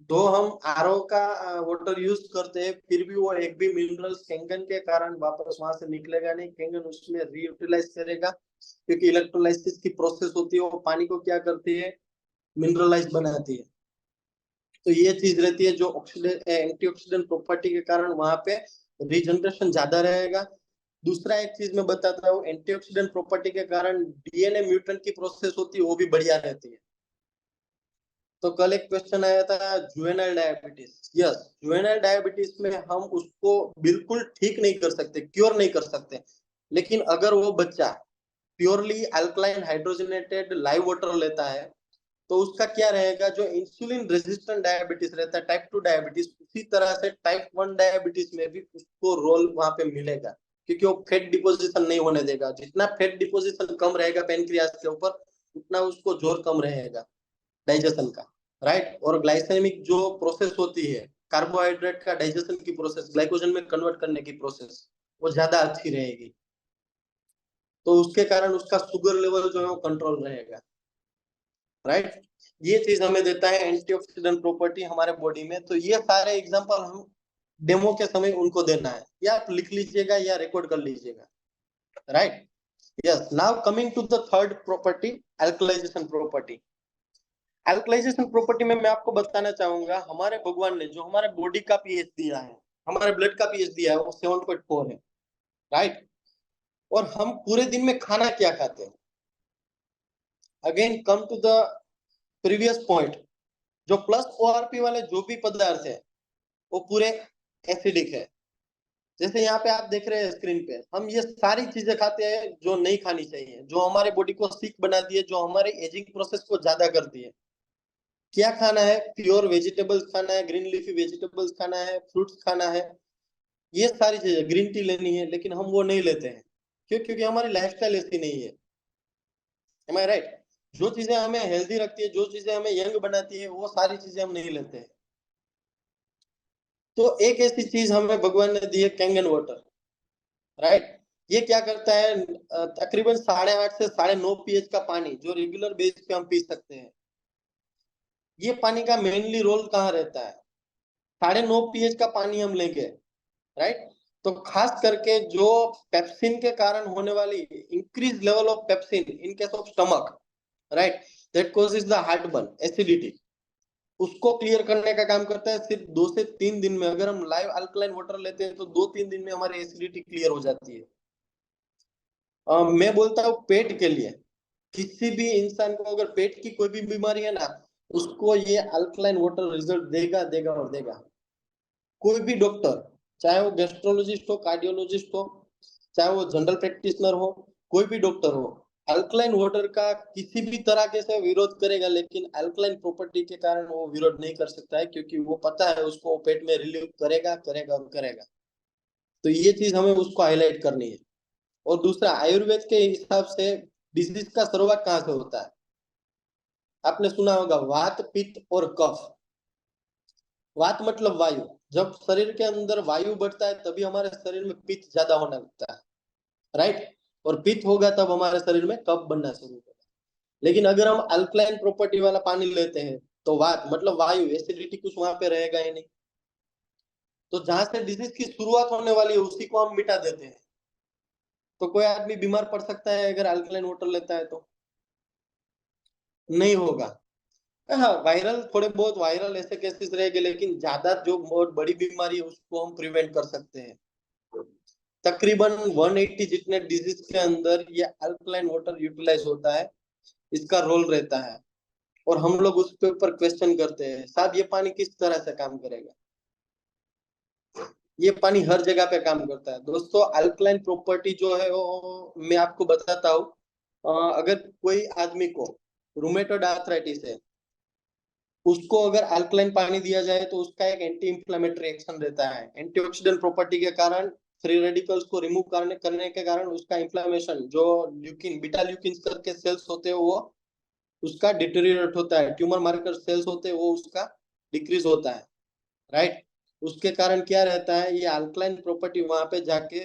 तो हम आरओ का वाटर यूज करते हैं, फिर भी वो एक भी मिनरल्स कैंगन के कारण वापस वहां से निकलेगा नहीं, कैंगन उसमें रीयूटिलाइज करेगा, क्योंकि इलेक्ट्रोलाइसिस की प्रोसेस होती है, वो पानी को क्या करती है, मिनरलाइज बनाती है। तो ये चीज रहती है जो ऑक्सीडेंट एंटीऑक्सीडेंट प्रॉपर्टी के कारण वहां पे रीजनरेशन ज्यादा रहेगा। दूसरा एक चीज मैं बताता हूँ, एंटीऑक्सीडेंट प्रॉपर्टी के कारण डीएनए म्यूटेंट की प्रोसेस होती है, वो भी बढ़िया रहती है। तो कल एक क्वेश्चन आया था juvenile diabetes. Yes, juvenile diabetes में हम उसको बिल्कुल ठीक नहीं कर सकते, क्योर नहीं कर सकते, लेकिन अगर वो बच्चा purely alkaline hydrogenated live water लेता है तो उसका क्या रहेगा, जो इंसुलिन रेजिस्टेंट डायबिटीज रहता है, टाइप 2 डायबिटीज, उसी तरह से टाइप 1 डायबिटीज में भी उसको रोल वहां पे मिलेगा, क्योंकि वो फेट डिपोजिशन नहीं होने देगा। जितना फेट डिपोजिशन कम रहेगा पेनक्रियास के ऊपर, उतना उसको जोर कम रहेगा डाइजेशन का, राइट। और ग्लाइसेमिक जो प्रोसेस होती है, कार्बोहाइड्रेट का डाइजेशन की प्रोसेस, ग्लाइकोजन में कन्वर्ट करने की प्रोसेस, वो ज्यादा अच्छी रहेगी। तो उसके कारण उसका शुगर लेवल जो है वो कंट्रोल रहेगा, राइट। ये चीज हमें देता है एंटीऑक्सीडेंट प्रॉपर्टी हमारे बॉडी में। तो ये सारे एग्जांपल हम डेमो के समय उनको देना है, या आप लिख लीजिएगा या रिकॉर्ड कर लीजिएगा, right. Yes, now coming to the third property, alkalization property. Alkalization property में मैं आपको बताना चाहूंगा, हमारे भगवान ने जो हमारे बॉडी का पीएच दिया है, हमारे ब्लड का पीएच दिया है, वो 7.4 है, राइट। और हम पूरे दिन में खाना क्या खाते हैं, again come to the previous point, जो प्लस ओआरपी वाले जो भी पदार्थ है वो पूरे एसिडिक है। जैसे यहाँ पे आप देख रहे हैं स्क्रीन पे, हम ये सारी चीजें खाते हैं जो नहीं खानी चाहिए, जो हमारे बॉडी को सिक बनाती है, जो हमारे एजिंग प्रोसेस को ज्यादा करती है। क्या खाना है, प्योर वेजिटेबल्स खाना है, ग्रीन लीफी वेजिटेबल्स खाना है, फ्रूट्स खाना है, ये सारी चीजें, ग्रीन टी लेनी है, लेकिन हम वो नहीं लेते हैं। क्यों? क्योंकि हमारी लाइफस्टाइल ऐसी नहीं है। एम आई राइट? जो चीजें हमें हेल्दी रखती है, जो चीजें हमें यंग बनाती है, वो सारी चीजें हम नहीं लेते हैं। तो एक ऐसी चीज हमें भगवान ने दी है, कैंगन वाटर, राइट। ये क्या करता है, तकरीबन 8.5 से 9.5 पीएच का पानी जो रेगुलर बेस पे हम पी सकते हैं, ये पानी का मेनली रोल कहाँ रहता है, 9.5 पीएच का पानी हम लेंगे, राइट। तो खास करके जो पेप्सिन के कारण होने वाली increase level of pepsin in case of stomach, right, that causes the heart burn, acidity, उसको क्लियर करने का काम करता है। सिर्फ 2 से 3 दिन में, अगर हम लाइव अल्कलाइन वाटर लेते हैं तो 2-3 दिन में हमारी एसिडिटी क्लियर हो जाती है। मैं बोलता हूँ पेट के लिए, किसी भी इंसान को अगर पेट की कोई भी बीमारी है ना, उसको ये अल्कलाइन वाटर रिजल्ट देगा देगा और देगा। कोई भी डॉक्टर, चाहे वो गैस्ट्रोलॉजिस्ट हो, कार्डियोलॉजिस्ट हो, चाहे वो जनरल प्रैक्टिशनर हो, कोई भी डॉक्टर हो, अल्कलाइन वाटर का किसी भी तरह के से विरोध करेगा, लेकिन अल्कलाइन प्रॉपर्टी के कारण वो विरोध नहीं कर सकता है, क्योंकि वो पता है उसको पेट में रिलीव करेगा करेगा और करेगा। तो ये चीज हमें उसको हाईलाइट करनी है। और दूसरा, आयुर्वेद के हिसाब से डिजीज का शुरुआत कहाँ से होता है, आपने सुना होगा, वात, पित्त और कफ। वात मतलब वायु, जब शरीर के अंदर वायु बढ़ता है तभी हमारे शरीर में पित्त ज्यादा होने लगता है, राइट। और पित्त होगा तब हमारे शरीर में कफ बनना शुरू होगा। लेकिन अगर हम अल्कलाइन प्रॉपर्टी वाला पानी लेते हैं तो वात मतलब वायु, एसिडिटी कुछ वहां पे रहेगा ही नहीं। तो जहां से डिजीज की शुरुआत होने वाली है उसी को हम मिटा देते हैं। तो कोई आदमी बीमार पड़ सकता है अगर अल्कलाइन वाटर लेता है तो? नहीं होगा। हाँ, वायरल, थोड़े बहुत वायरल ऐसे केसेस रहेंगे, लेकिन ज्यादा जो बहुत बड़ी बीमारी है उसको हम प्रिवेंट कर सकते हैं। तकरीबन 180 जितने डिजीज के अंदर ये अल्कलाइन वाटर यूटिलाइज होता है, इसका रोल रहता है। और हम लोग उसके ऊपर क्वेश्चन करते हैं, साहब ये पानी किस तरह से काम करेगा। ये पानी हर जगह पे काम करता है दोस्तों। अल्कलाइन प्रॉपर्टी जो है वो मैं आपको बताता हूँ। अगर कोई आदमी को रूमेटोड आर्थराइटिस है, उसको अगर अल्कलाइन पानी दिया जाए तो उसका एक एंटी इंफ्लेमेटरी एक्शन रहता है, एंटीऑक्सीडेंट प्रॉपर्टी के कारण फ्री रेडिकल्स को रिमूव करने के कारण उसका इंफ्लेमेशन, जो ल्यूकिन, बीटा ल्यूकिन करके सेल्स होते हैं वो उसका डिटेरियोरेट होता है, ट्यूमर मार्कर सेल्स होते हैं वो उसका डिक्रीज होता है, राइट। उसके कारण क्या रहता है, ये अल्कलाइन प्रॉपर्टी वहां पे जाके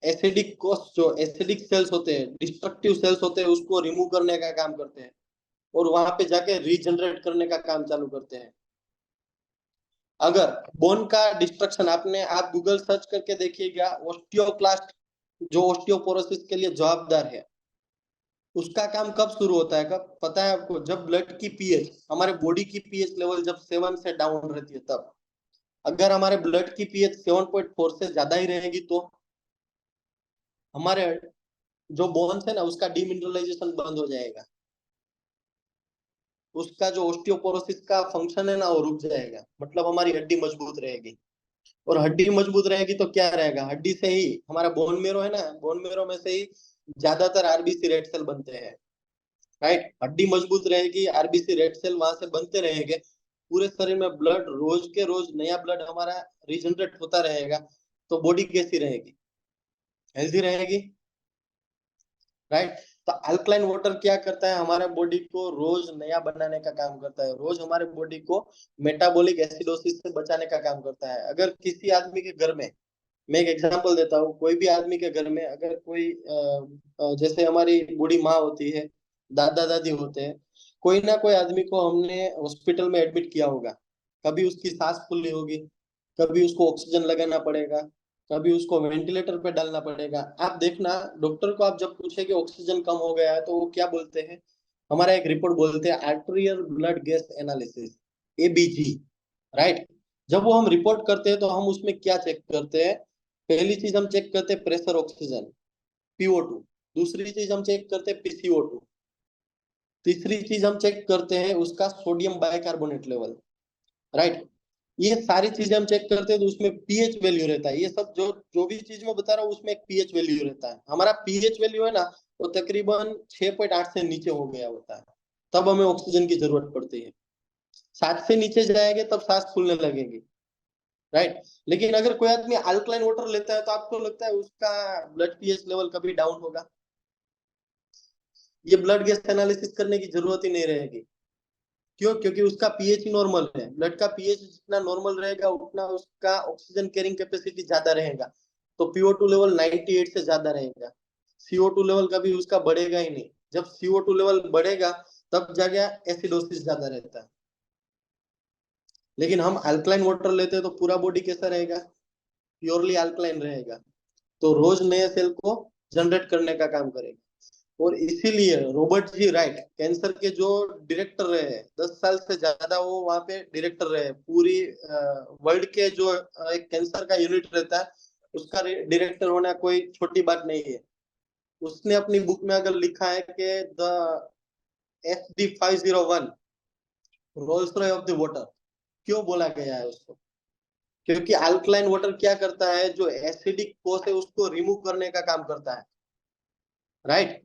एसिडिक कोस्ट, जो एसिडिक सेल्स होते हैं, डिस्ट्रक्टिव सेल्स होते हैं, उसको रिमूव करने का काम करते हैं और वहां पे जाके रीजनरेट करने का काम चालू करते हैं। अगर बोन का डिस्ट्रक्शन, आपने आप गूगल सर्च करके देखिएगा, ऑस्टियोक्लास्ट जो ऑस्टियोपोरोसिस के लिए जवाबदार है, उसका काम कब शुरू होता है, कब पता है आपको? जब ब्लड की पीएच, हमारे बॉडी की पीएच लेवल जब 7 से डाउन रहती है तब। अगर हमारे ब्लड की पीएच 7.4 से ज्यादा ही रहेगी तो हमारे जो बोन्स है ना, उसका डीमिनरलाइजेशन बंद हो जाएगा, उसका जो ऑस्टियोपोरोसिस का फंक्शन है ना वो रुक जाएगा, मतलब हमारी हड्डी मजबूत रहेगी। और हड्डी मजबूत रहेगी तो क्या रहेगा, हड्डी से ही हमारा बोन मेरो है ना, बोन मेरो में से ही ज्यादातर आरबीसी रेड सेल बनते हैं, राइट। हड्डी मजबूत रहेगी, आरबीसी रेड सेल वहां से बनते रहेंगे, पूरे शरीर में ब्लड रोज के रोज नया ब्लड हमारा रिजनरेट होता रहेगा, तो बॉडी कैसी रहेगी, हेल्थी रहेगी, राइट। तो अल्कलाइन वाटर क्या करता है, हमारे बॉडी को रोज नया बनाने का काम करता है, रोज हमारे बॉडी को मेटाबॉलिक एसिडोसिस से बचाने का काम करता है। अगर किसी आदमी के घर में, मैं एक एग्जांपल देता हूँ, कोई भी आदमी के घर में अगर कोई जैसे हमारी बूढ़ी माँ होती है, दादा दादी होते हैं, कोई ना कोई आदमी को हमने हॉस्पिटल में एडमिट किया होगा, कभी उसकी सांस फूली होगी, कभी उसको ऑक्सीजन लगाना पड़ेगा, कभी उसको वेंटिलेटर पे डालना पड़ेगा। आप देखना, डॉक्टर को आप जब पूछे कि ऑक्सीजन कम हो गया है तो वो क्या बोलते हैं, हमारा एक रिपोर्ट बोलते हैं arterial blood gas analysis, ABG, right. जब वो हम रिपोर्ट करते हैं तो हम उसमें क्या चेक करते हैं, पहली चीज हम चेक करते हैं प्रेशर ऑक्सीजन, पीओ2। दूसरी चीज हम चेक करते हैं पीसीओ2। तीसरी चीज हम चेक करते हैं उसका सोडियम बाइकार्बोनेट लेवल, राइट। ये सारी चीजें हम चेक करते हैं तो उसमें पीएच वैल्यू रहता है। ये सब जो जो भी चीज मैं बता रहा हूँ उसमें एक पीएच वैल्यू रहता है। हमारा पीएच वैल्यू है ना, वो तकरीबन 6.8 से नीचे हो गया होता है, तब हमें ऑक्सीजन की जरूरत पड़ती है। 7 से नीचे जाएंगे तब सांस फूलने लगेगी, राइट। लेकिन अगर कोई आदमी अल्कलाइन वाटर लेता है तो आपको लगता है उसका ब्लड पीएच लेवल कभी डाउन होगा? ये ब्लड गैस एनालिसिस करने की जरूरत ही नहीं रहेगी। क्यों? क्योंकि उसका पीएच ही नॉर्मल है। ब्लड का पीएच जितना नॉर्मल रहेगा उतना उसका ऑक्सीजन कैरिंग कैपेसिटी ज्यादा रहेगा, तो पीओ2 लेवल 98 से ज्यादा रहेगा। सीओ2 लेवल कभी उसका बढ़ेगा ही नहीं। जब सीओ2 लेवल बढ़ेगा तब जाके एसिडोसिस ज्यादा रहता है। लेकिन हम अल्कलाइन वाटर लेते हैं तो पूरा बॉडी कैसा रहेगा, प्योरली अल्कलाइन रहेगा, तो रोज नए सेल को जनरेट करने का काम करेगा। और इसीलिए रॉबर्ट जी राइट कैंसर के जो डायरेक्टर रहे हैं, 10 साल से ज्यादा वो वहां पे डायरेक्टर रहे, पूरी वर्ल्ड के जो एक कैंसर का यूनिट रहता है उसका डायरेक्टर होना कोई छोटी बात नहीं है। उसने अपनी बुक में अगर लिखा है कि the SD 501 Rolls Royce of the water, क्यों बोला गया है उसको? क्योंकि अल्कलाइन वाटर क्या करता है, जो एसिडिक कोस है उसको रिमूव करने का काम करता है, राइट।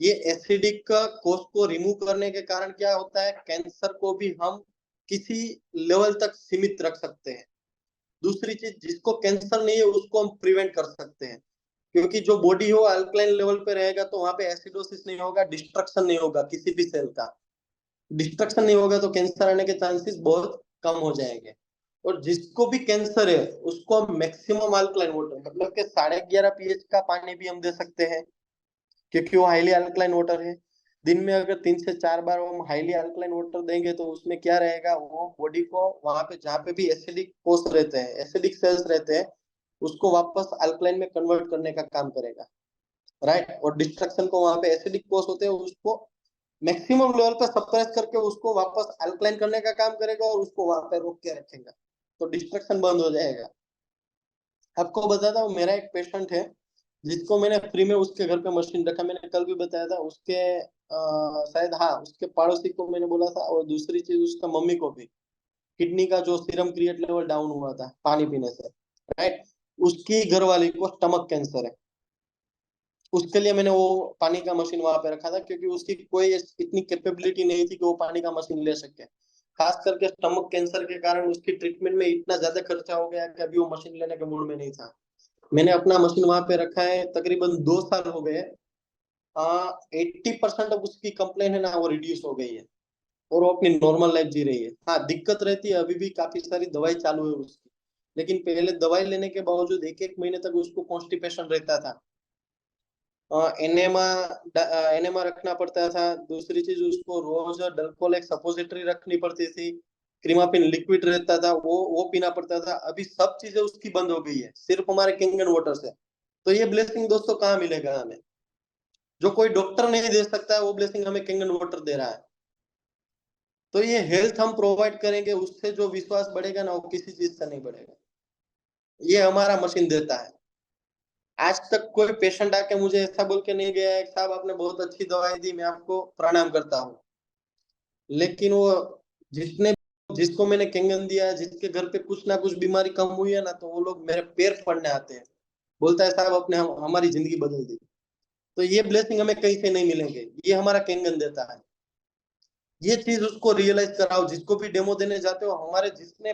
ये एसिडिक कोष को रिमूव करने के कारण क्या होता है, कैंसर को भी हम किसी लेवल तक सीमित रख सकते हैं। दूसरी चीज, जिसको कैंसर नहीं है उसको हम प्रिवेंट कर सकते हैं, क्योंकि जो बॉडी हो अल्कलाइन लेवल पे रहेगा तो वहां पे एसिडोसिस नहीं होगा, डिस्ट्रक्शन नहीं होगा किसी भी सेल का। डिस्ट्रक्शन नहीं होगा तो कैंसर आने के चांसेस बहुत कम हो जाएंगे। और जिसको भी कैंसर है उसको हम मैक्सिमम अल्कलाइन वाटर, मतलब के 11.5 पीएच का पानी भी हम दे सकते हैं, क्योंकि वो हाईली अल्कलाइन वाटर है। दिन में अगर 3 से 4 बार हम हाईली अल्कलाइन वाटर देंगे तो उसमें क्या रहेगा, वो बॉडी को वहां पे जहाँ पे भी एसिडिक कोष रहते हैं, एसिडिक सेल्स रहते हैं, उसको वापस अल्कलाइन में कन्वर्ट करने का काम करेगा, राइट। और डिस्ट्रक्शन को, वहां पे एसिडिक कोष होते हैं उसको मैक्सिमम लेवल पे सप्रेस करके उसको वापस अल्कलाइन करने का काम करेगा और उसको वहां पे रोक के रखेगा, तो डिस्ट्रक्शन बंद हो जाएगा। आपको बताता हूँ, मेरा एक पेशेंट है जिसको मैंने फ्री में उसके घर पे मशीन रखा, मैंने कल भी बताया था उसके शायद, हाँ, उसके पड़ोसी को मैंने बोला था, और दूसरी चीज उसका मम्मी को भी किडनी का जो सीरम क्रिएट लेवल डाउन हुआ था पानी पीने से, राइट। उसकी घरवाली को स्टमक कैंसर है, उसके लिए मैंने वो पानी का मशीन वहां पे रखा था, क्योंकि उसकी कोई इतनी कैपेबिलिटी नहीं थी कि वो पानी का मशीन ले सके। खास करके स्टमक कैंसर के कारण उसकी ट्रीटमेंट में इतना ज्यादा खर्चा हो गया कि अभी वो मशीन लेने के मूड में नहीं था। मैंने अपना मशीन वहां पे रखा है, तकरीबन 2 साल हो गए। 80% अब उसकी कंप्लेन है ना वो रिड्यूस हो गई है और वो अपनी नॉर्मल लाइफ जी रही है। हाँ, दिक्कत रहती है, अभी भी काफी सारी दवाई चालू है उसकी, लेकिन पहले दवाई लेने के बावजूद 1-1 महीने तक उसको कॉन्स्टिपेशन रहता था। एनेमा एनेमा रखना पड़ता था। दूसरी चीज, उसको रोज डल्कोलेक सपोजिटरी रखनी पड़ती थी। क्रीमापिन लिक्विड रहता था, वो पीना पड़ता था। अभी सब चीजें उसकी बंद हो गई है, सिर्फ हमारे किंगन वाटर से। तो ये ब्लेसिंग दोस्तों कहाँ मिलेगा हमें? जो कोई डॉक्टर नहीं दे सकता है, वो ब्लेसिंग हमें किंगन वाटर दे रहा है। तो ये हेल्थ हम प्रोवाइड करेंगे, उससे जो विश्वास बढ़ेगा ना, वो किसी चीज से नहीं बढ़ेगा। ये हमारा मशीन देता है। आज तक कोई पेशेंट आके मुझे ऐसा बोल के नहीं गया है, साहब आपने बहुत अच्छी दवाई दी, मैं आपको प्रणाम करता हूँ। लेकिन वो जिसने जिसको मैंने किंगन दिया, जिसके घर पे कुछ ना कुछ बीमारी कम हुई है ना, तो वो लोग मेरे पैर पड़ने आते हैं। बोलता है साहब आपने हमारी जिंदगी बदल दी। तो ये ब्लेसिंग हमें कहीं से नहीं मिलेंगे, ये हमारा किंगन देता है। ये चीज उसको रियलाइज कराओ, जिसको भी डेमो देने जाते हो। हमारे जिसने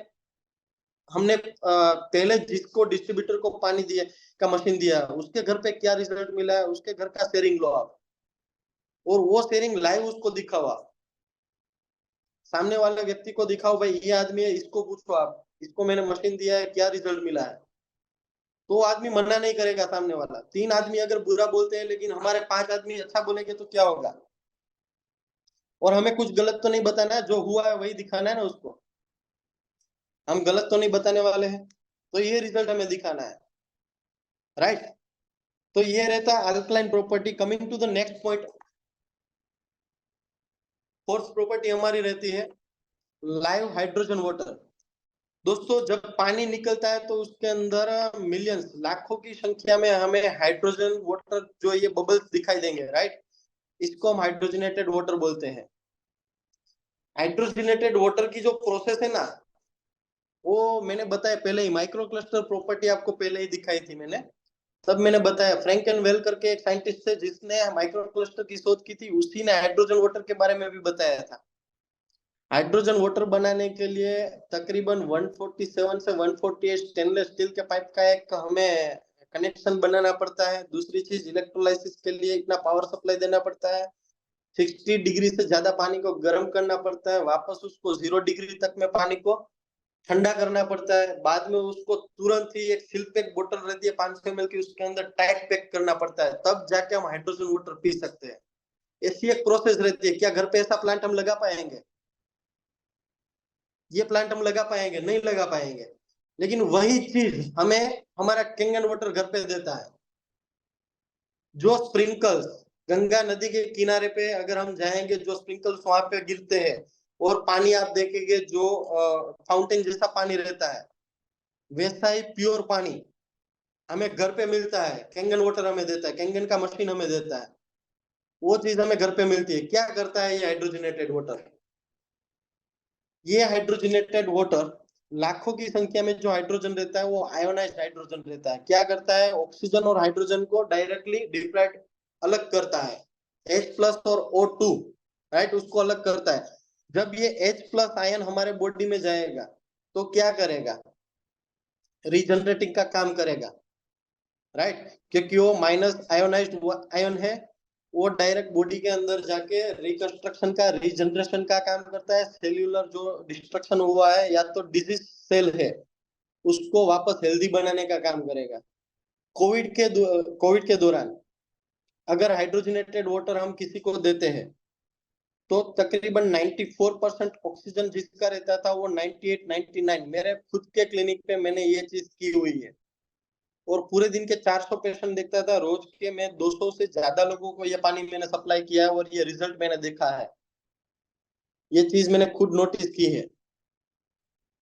हमने पहले जिसको डिस्ट्रीब्यूटर को पानी दिया का मशीन दिया, उसके घर पे क्या रिजल्ट मिला है, उसके घर का शेयरिंग लो आप, और वो शेयरिंग लाइव उसको दिखाओ आप। सामने वाले व्यक्ति को दिखाओ, भाई ये आदमी है, इसको पूछो आप, इसको मैंने मशीन दिया है, क्या रिजल्ट मिला है। तो आदमी मना नहीं करेगा सामने वाला। 3 आदमी अगर बुरा बोलते हैं, लेकिन हमारे 5 आदमी अच्छा बोलेंगे, तो क्या होगा? और हमें कुछ गलत तो नहीं बताना है, जो हुआ है वही दिखाना है ना उसको। हम गलत तो नहीं बताने वाले हैं, तो ये रिजल्ट हमें दिखाना है, राइट। तो ये रहता है alkaline property. Coming to the next point, fourth property हमारी रहती है लाइव हाइड्रोजन वाटर। दोस्तों जब पानी निकलता है, तो उसके अंदर मिलियंस, लाखों की संख्या में हमें हाइड्रोजन वाटर जो ये बबल्स दिखाई देंगे, राइट। इसको हम हाइड्रोजनेटेड वाटर बोलते हैं। हाइड्रोजनेटेड वाटर की जो प्रोसेस है ना, वो मैंने बताया पहले ही। माइक्रो क्लस्टर प्रॉपर्टी आपको पहले ही दिखाई थी मैंने, तब मैंने बताया। फ्रैंक एंड वेल करके एक साइंटिस्ट है, जिसने माइक्रो क्लस्टर की शोध की थी, उसी ने हाइड्रोजन वाटर के बारे में भी बताया था। हाइड्रोजन वाटर बनाने के लिए तकरीबन 147 से 148 स्टेनलेस स्टील के पाइप का एक हमें कनेक्शन बनाना पड़ता है। दूसरी चीज, इलेक्ट्रोलाइसिस के लिए इतना पावर सप्लाई देना पड़ता है। 60 डिग्री से ज्यादा पानी को गर्म करना पड़ता है, वापस उसको 0 डिग्री तक में पानी को ठंडा करना पड़ता है। बाद में उसको तुरंत ही एक सील पैक बोतल रहती है 500 ml की, उसके अंदर टाइट पैक करना पड़ता है, तब जाके हम हाइड्रोजन वाटर पी सकते हैं। ऐसी एक प्रोसेस रहती है। क्या घर पे ऐसा प्लांट हम लगा पाएंगे? ये प्लांट हम लगा पाएंगे? नहीं लगा पाएंगे। लेकिन वही चीज हमें हमारा किंगन वाटर घर पे देता है। जो स्प्रिंकल्स गंगा नदी के किनारे पे अगर हम जाएंगे, जो स्प्रिंकल्स वहां पे गिरते हैं, और पानी आप देखेंगे जो फाउंटेन जैसा पानी रहता है, वैसा ही प्योर पानी हमें घर पे मिलता है। कैंगन वाटर हमें देता है, कैंगन का मशीन हमें देता है। वो चीज हमें घर पे मिलती है। क्या करता है ये हाइड्रोजनेटेड वाटर? ये हाइड्रोजनेटेड वाटर, लाखों की संख्या में जो हाइड्रोजन रहता है, वो आयोनाइज्ड हाइड्रोजन रहता है। क्या करता है? ऑक्सीजन और हाइड्रोजन को डायरेक्टली डिफ्रैक्ट, अलग करता है। H+ और O2, राइट, उसको अलग करता है। जब ये H+ आयन हमारे बॉडी में जाएगा, तो क्या करेगा? रीजनरेटिंग का काम करेगा, राइट। क्योंकि वो माइनस आयोनाइज्ड आयन है, वो डायरेक्ट बॉडी के अंदर जाके रिकंस्ट्रक्शन का, रीजनरेशन का काम करता है। सेल्यूलर जो डिस्ट्रक्शन हुआ है, या तो डिजीज सेल है, उसको वापस हेल्दी बनाने का काम करेगा। कोविड के दौरान अगर हाइड्रोजनेटेड वाटर हम किसी को देते हैं, तो तकरीबन 94% ऑक्सीजन जिसका रहता था, वो 98 99, मेरे खुद के क्लिनिक पे मैंने ये चीज की हुई है। और पूरे दिन के 400 पेशेंट देखता था, रोज के मैं 200 से ज्यादा लोगों को ये पानी मैंने सप्लाई किया है, और ये रिजल्ट मैंने देखा है। ये चीज मैंने खुद नोटिस की है।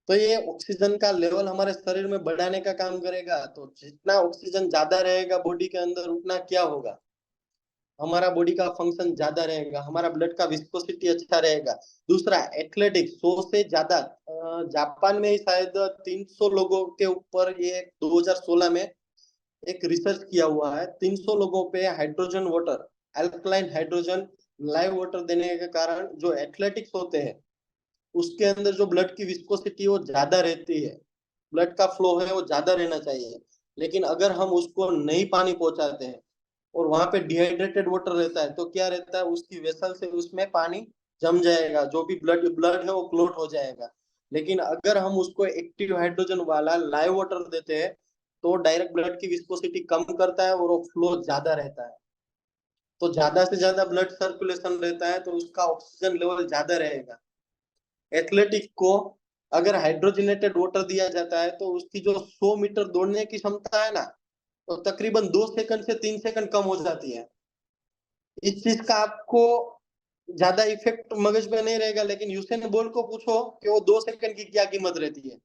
तो ये ऑक्सीजन का लेवल हमारे शरीर में बढ़ाने का काम करेगा। तो जितना ऑक्सीजन ज्यादा रहेगा बॉडी के अंदर, उतना क्या होगा? हमारा बॉडी का फंक्शन ज्यादा रहेगा, हमारा ब्लड का विस्कोसिटी अच्छा रहेगा। दूसरा, एथलेटिक्स 100 से ज्यादा, जापान में ही शायद 300 लोगों के ऊपर ये 2016 में एक रिसर्च किया हुआ है। 300 लोगों पे hydrogen water, alkaline hydrogen live water देने के कारण जो एथलेटिक्स होते हैं, उसके अंदर जो ब्लड की विस्कोसिटी वो ज्यादा रहती है, ब्लड का फ्लो है वो ज्यादा रहना चाहिए। लेकिन अगर हम उसको नहीं पानी पहुंचाते हैं, और वहां पे डिहाइड्रेटेड वाटर रहता है, तो क्या रहता है? उसकी वेसल से उसमें पानी जम जाएगा, जो भी ब्लड ब्लड है वो क्लोट हो जाएगा। लेकिन अगर हम उसको एक्टिव हाइड्रोजन वाला लाइव वाटर देते हैं तो डायरेक्ट ब्लड की विस्कोसिटी कम करता है और वो फ्लो ज्यादा रहता है। तो ज्यादा से ज्यादा ब्लड सर्कुलेशन रहता है तो उसका ऑक्सीजन लेवल ज्यादा रहेगा। एथलेटिक को अगर हाइड्रोजनेटेड वाटर दिया जाता है तो उसकी जो 100 मीटर दौड़ने की क्षमता है ना, तो तकरीबन 2 सेकंड से 3 सेकंड कम हो जाती है। इस चीज का आपको ज्यादा इफेक्ट मगज पे नहीं रहेगा, लेकिन यूसेन बोल्ट को पूछो कि वो 2 सेकंड की क्या कीमत रहती है।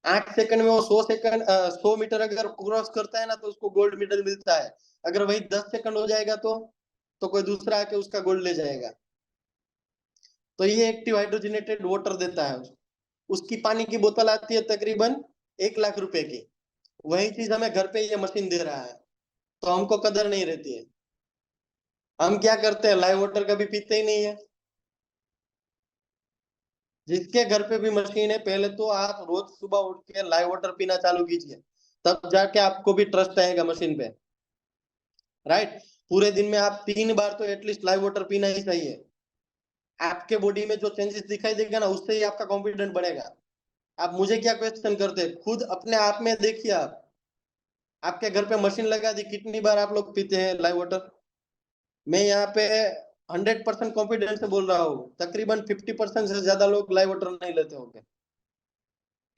8 सेकंड में वो 100 सेकंड 100 मीटर अगर क्रॉस करता है ना तो उसको गोल्ड मेडल मिलता है। अगर वही 10 सेकंड हो जाएगा तो कोई दूसरा आके उसका गोल्ड ले जाएगा। तो ये एक्टिव हाइड्रोजनेटेड वाटर देता है। उसकी पानी की बोतल आती है तकरीबन 1 लाख रुपए की। वही चीज हमें घर पे ये मशीन दे रहा है, तो हमको कदर नहीं रहती है। हम क्या करते हैं, लाइव वाटर कभी पीते ही नहीं है। जिसके घर पे भी मशीन है, पहले तो आप रोज सुबह उठ के लाइव वाटर पीना चालू कीजिए, तब जाके आपको भी ट्रस्ट आएगा मशीन पे। राइट। पूरे दिन में आप 3 बार तो एटलीस्ट लाइव वाटर पीना ही चाहिए। आपके बॉडी में जो चेंजेस दिखाई देगा ना, उससे ही आपका कॉन्फिडेंट बढ़ेगा। आप मुझे क्या क्वेश्चन करते हैं, खुद अपने आप में देखिए। आप आपके घर पे मशीन लगा दी, कितनी बार आप लोग पीते हैं लाइव वाटर? मैं यहाँ पे 100% कॉन्फिडेंस से बोल रहा हूँ, तकरीबन 50% से ज्यादा लोग लाइव वाटर नहीं लेते होंगे,